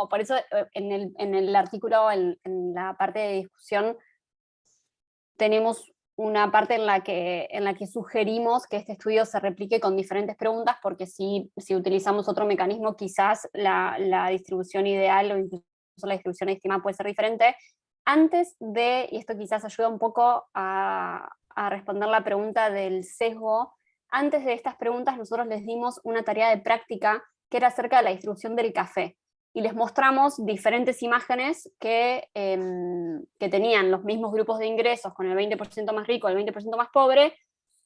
por eso en el artículo, en la parte de discusión, tenemos una parte en la que sugerimos que este estudio se replique con diferentes preguntas, porque si utilizamos otro mecanismo, quizás la distribución ideal o incluso la distribución estimada puede ser diferente. Antes de, y esto quizás ayuda un poco a responder la pregunta del sesgo, antes de estas preguntas nosotros les dimos una tarea de práctica que era acerca de la distribución del café. Y les mostramos diferentes imágenes que tenían los mismos grupos de ingresos, con el 20% más rico, el 20% más pobre,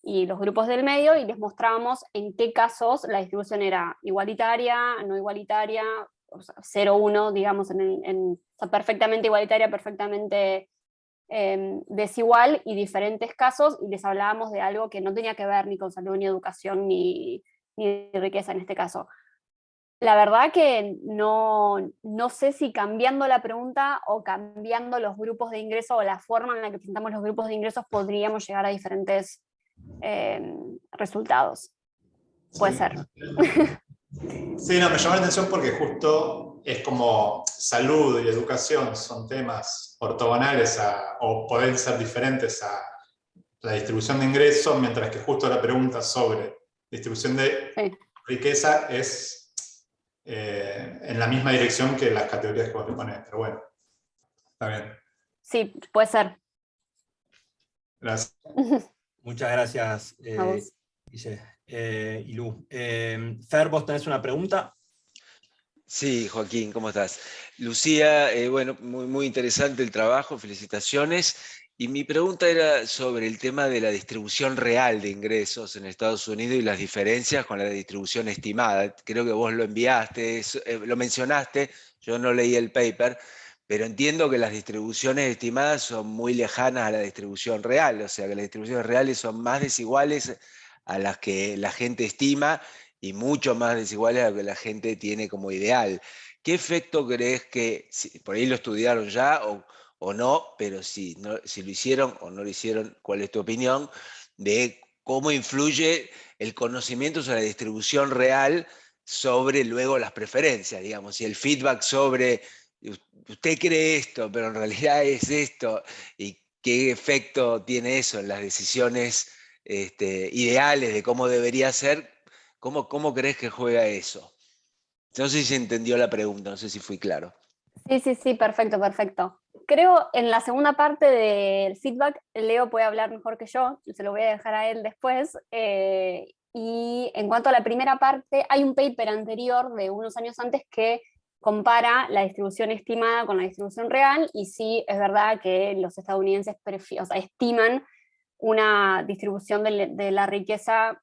y los grupos del medio, y les mostrábamos en qué casos la distribución era igualitaria, no igualitaria, o sea, 0-1, digamos, o sea, perfectamente igualitaria, perfectamente desigual, y diferentes casos, y les hablábamos de algo que no tenía que ver ni con salud, ni educación, ni riqueza en este caso. La verdad que no sé si cambiando la pregunta o cambiando los grupos de ingreso o la forma en la que presentamos los grupos de ingresos podríamos llegar a diferentes resultados. Puede ser. Sí, no, me llamó la atención porque justo es como salud y educación son temas ortogonales o pueden ser diferentes a la distribución de ingresos, mientras que justo la pregunta sobre distribución de riqueza es en la misma dirección que las categorías que vos le ponés, pero bueno, está bien. Sí, puede ser. Gracias. Muchas gracias, Guille y Lu. Fer, ¿vos tenés una pregunta? Sí, Joaquín, ¿cómo estás? Lucía, bueno, muy interesante el trabajo, felicitaciones. Y mi pregunta era sobre el tema de la distribución real de ingresos en Estados Unidos y las diferencias con la distribución estimada. Creo que vos lo enviaste, lo mencionaste, yo no leí el paper, pero entiendo que las distribuciones estimadas son muy lejanas a la distribución real, o sea que las distribuciones reales son más desiguales a las que la gente estima y mucho más desiguales a lo que la gente tiene como ideal. ¿Qué efecto crees que, por ahí lo estudiaron ya o no, pero si lo hicieron o no lo hicieron, cuál es tu opinión de cómo influye el conocimiento sobre la distribución real sobre luego las preferencias, digamos, y el feedback sobre usted cree esto, pero en realidad es esto, y qué efecto tiene eso en las decisiones ideales de cómo debería ser? ¿Cómo crees que juega eso? No sé si se entendió la pregunta, no sé si fui claro. Sí, sí, sí, perfecto, perfecto. Creo en la segunda parte del feedback, Leo puede hablar mejor que yo, se lo voy a dejar a él después. Y en cuanto a la primera parte, hay un paper anterior de unos años antes que compara la distribución estimada con la distribución real, y sí, es verdad que los estadounidenses o sea, estiman una distribución de la riqueza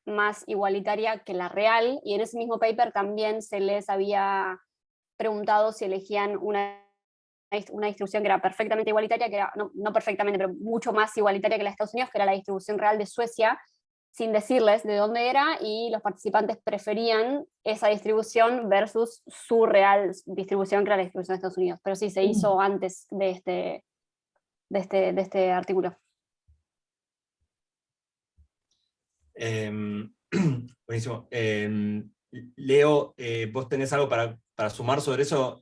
más igualitaria que la real, y en ese mismo paper también se les había preguntado si elegían una distribución que era perfectamente igualitaria, que era, no perfectamente, pero mucho más igualitaria que la de Estados Unidos, que era la distribución real de Suecia, sin decirles de dónde era, y los participantes preferían esa distribución versus su real distribución, que era la distribución de Estados Unidos. Pero sí, se hizo antes de este artículo. Buenísimo. Leo, ¿vos tenés algo para sumar sobre eso?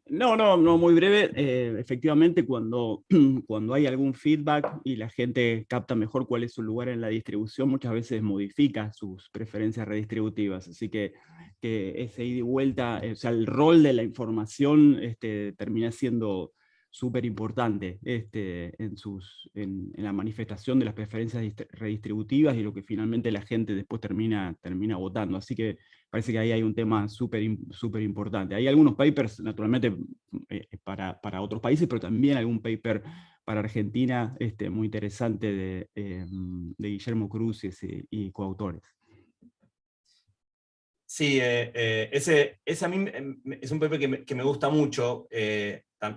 No, muy breve. Efectivamente, cuando hay algún feedback y la gente capta mejor cuál es su lugar en la distribución, muchas veces modifica sus preferencias redistributivas. Así que ese ida y vuelta, o sea, el rol de la información termina siendo súper importante en la manifestación de las preferencias redistributivas y lo que finalmente la gente después termina votando. Así que parece que ahí hay un tema súper importante. Hay algunos papers, naturalmente, para otros países, pero también algún paper para Argentina muy interesante de Guillermo Cruz y coautores. Sí, ese a mí es un paper que me gusta mucho,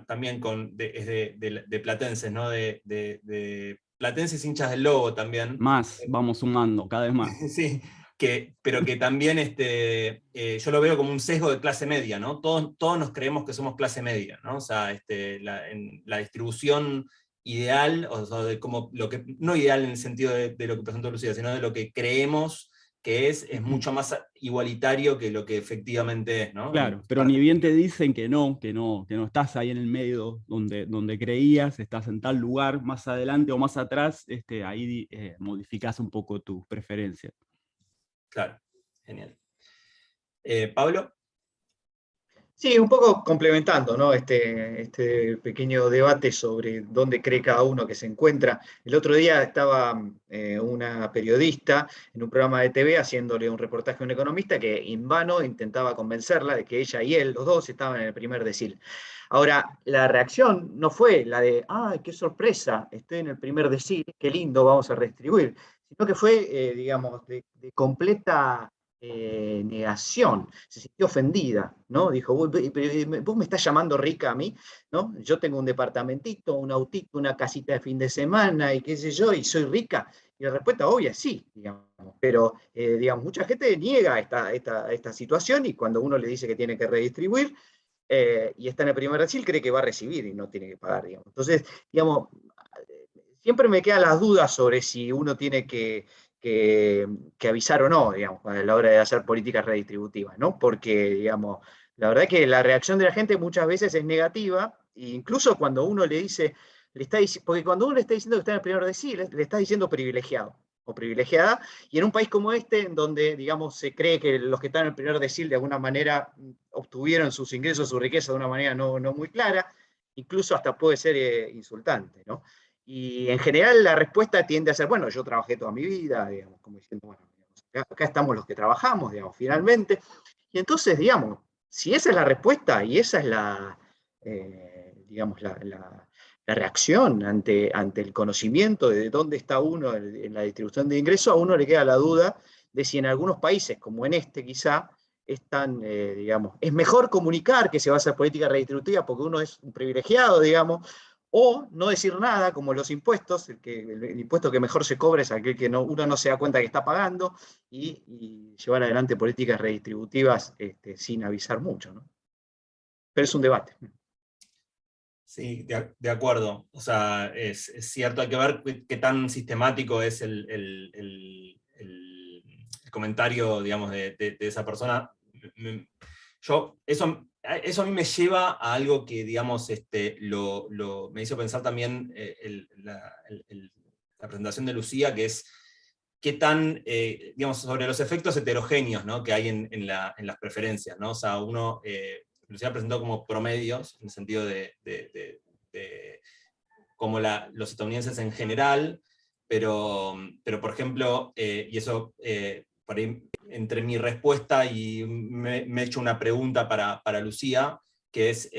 también es de platenses, ¿no? De platenses hinchas del Lobo también. Más, vamos sumando, cada vez más. Sí, pero que también yo lo veo como un sesgo de clase media, ¿no? Todos nos creemos que somos clase media, ¿no? O sea, en la distribución ideal, o sea, no ideal en el sentido de lo que presentó Lucía, sino de lo que creemos que es mucho más igualitario que lo que efectivamente es, ¿no? Claro, pero ni bien te dicen que no estás ahí en el medio donde creías, estás en tal lugar, más adelante o más atrás, ahí modificás un poco tus preferencias. Claro, genial. Pablo. Sí, un poco complementando, ¿no? Este pequeño debate sobre dónde cree cada uno que se encuentra. El otro día estaba una periodista en un programa de TV haciéndole un reportaje a un economista que en vano intentaba convencerla de que ella y él, los dos, estaban en el primer decil. Ahora, la reacción no fue la de, ¡ay, qué sorpresa! Estoy en el primer decil, qué lindo, vamos a redistribuir, sino que fue, digamos, de completa negación, se sintió ofendida, ¿no? Dijo, vos me estás llamando rica a mí, ¿no? Yo tengo un departamentito, un autito, una casita de fin de semana y qué sé yo, y soy rica. Y la respuesta obvia es sí, digamos, pero digamos, mucha gente niega esta situación y cuando uno le dice que tiene que redistribuir y está en el primer decil, cree que va a recibir y no tiene que pagar, digamos. Entonces, digamos, siempre me quedan las dudas sobre si uno tiene que avisar o no, digamos, a la hora de hacer políticas redistributivas, ¿no? Porque, digamos, la verdad que la reacción de la gente muchas veces es negativa, e incluso cuando uno le dice, porque cuando uno le está diciendo que está en el primer decil, le está diciendo privilegiado o privilegiada, y en un país como este, en donde, digamos, se cree que los que están en el primer decil de alguna manera obtuvieron sus ingresos, su riqueza de una manera no muy clara, incluso hasta puede ser insultante, ¿no? Y en general la respuesta tiende a ser, bueno, yo trabajé toda mi vida, digamos, como diciendo, bueno, acá estamos los que trabajamos, digamos, finalmente. Y entonces, digamos, si esa es la respuesta y esa es la, digamos, la reacción ante el conocimiento de dónde está uno en la distribución de ingresos, a uno le queda la duda de si en algunos países, como en este quizá, digamos, es mejor comunicar que se va a hacer política redistributiva porque uno es un privilegiado, digamos, o no decir nada, como los impuestos, el impuesto que mejor se cobra es aquel que uno no se da cuenta que está pagando, y llevar adelante políticas redistributivas sin avisar mucho, ¿no? Pero es un debate. Sí, de acuerdo. O sea, es cierto, hay que ver qué tan sistemático es el comentario, digamos, de esa persona. Eso a mí me lleva a algo que, digamos, me hizo pensar también la presentación de Lucía, que es qué tan, digamos, sobre los efectos heterogéneos, ¿no?, que hay en las preferencias, ¿no? O sea, Lucía presentó como promedios, en el sentido de como los estadounidenses en general, pero por ejemplo, y eso, por ahí, entre mi respuesta y me he hecho una pregunta para Lucía, que es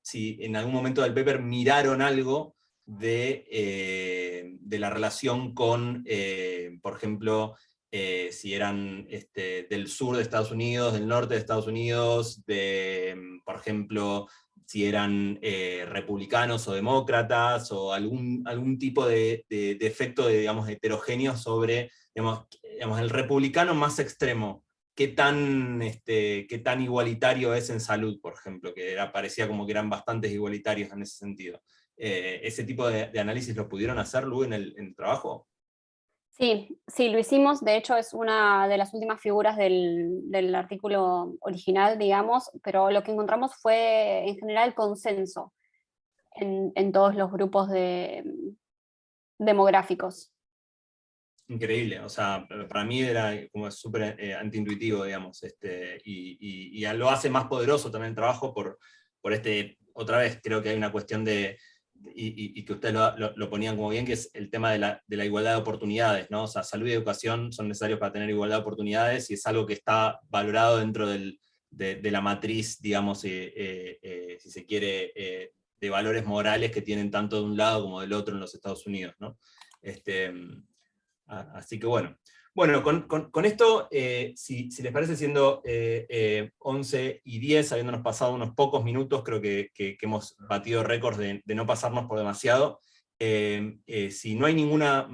si en algún momento del paper miraron algo de la relación con, por ejemplo, si eran del sur de Estados Unidos, del norte de Estados Unidos, por ejemplo, si eran republicanos o demócratas, o algún tipo de efecto, digamos, heterogéneo sobre, digamos, el republicano más extremo. Qué tan igualitario es en salud, por ejemplo, que parecía como que eran bastante igualitarios en ese sentido. ¿Ese tipo de análisis lo pudieron hacer, Lu, en el trabajo? Sí, sí, lo hicimos. De hecho, es una de las últimas figuras del artículo original, digamos, pero lo que encontramos fue, en general, consenso en todos los grupos demográficos. Increíble, o sea, para mí era como súper antiintuitivo, digamos, y lo hace más poderoso también el trabajo por otra vez, creo que hay una cuestión y que ustedes lo ponían como bien, que es el tema de la igualdad de oportunidades, ¿no? O sea, salud y educación son necesarios para tener igualdad de oportunidades, y es algo que está valorado dentro de la matriz, digamos, si se quiere, de valores morales que tienen tanto de un lado como del otro en los Estados Unidos, ¿no? Así que bueno. Bueno, con esto, si les parece, siendo 11:10, habiéndonos pasado unos pocos minutos, creo que hemos batido récords de no pasarnos por demasiado. Si no hay ninguna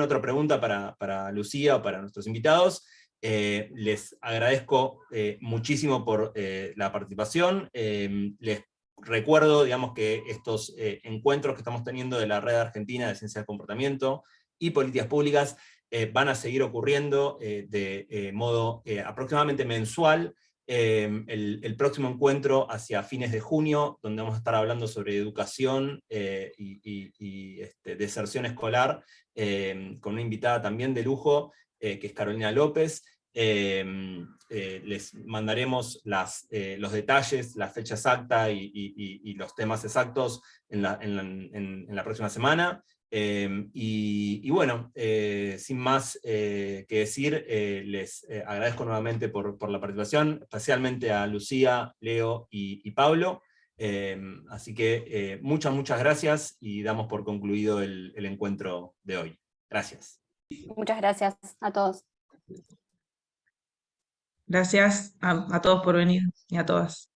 otra pregunta para Lucía o para nuestros invitados, les agradezco muchísimo por la participación. Les recuerdo, digamos, que estos encuentros que estamos teniendo de la Red Argentina de Ciencia del Comportamiento y Políticas Públicas van a seguir ocurriendo de modo aproximadamente mensual. El próximo encuentro hacia fines de junio, donde vamos a estar hablando sobre educación y deserción escolar, con una invitada también de lujo, que es Carolina López. Les mandaremos los detalles, la fecha exacta y los temas exactos en la próxima semana. Y bueno, sin más que decir, les agradezco nuevamente por la participación, especialmente a Lucía, Leo y Pablo. Así que muchas gracias, y damos por concluido el encuentro de hoy. Gracias. Muchas gracias a todos. Gracias a todos por venir y a todas.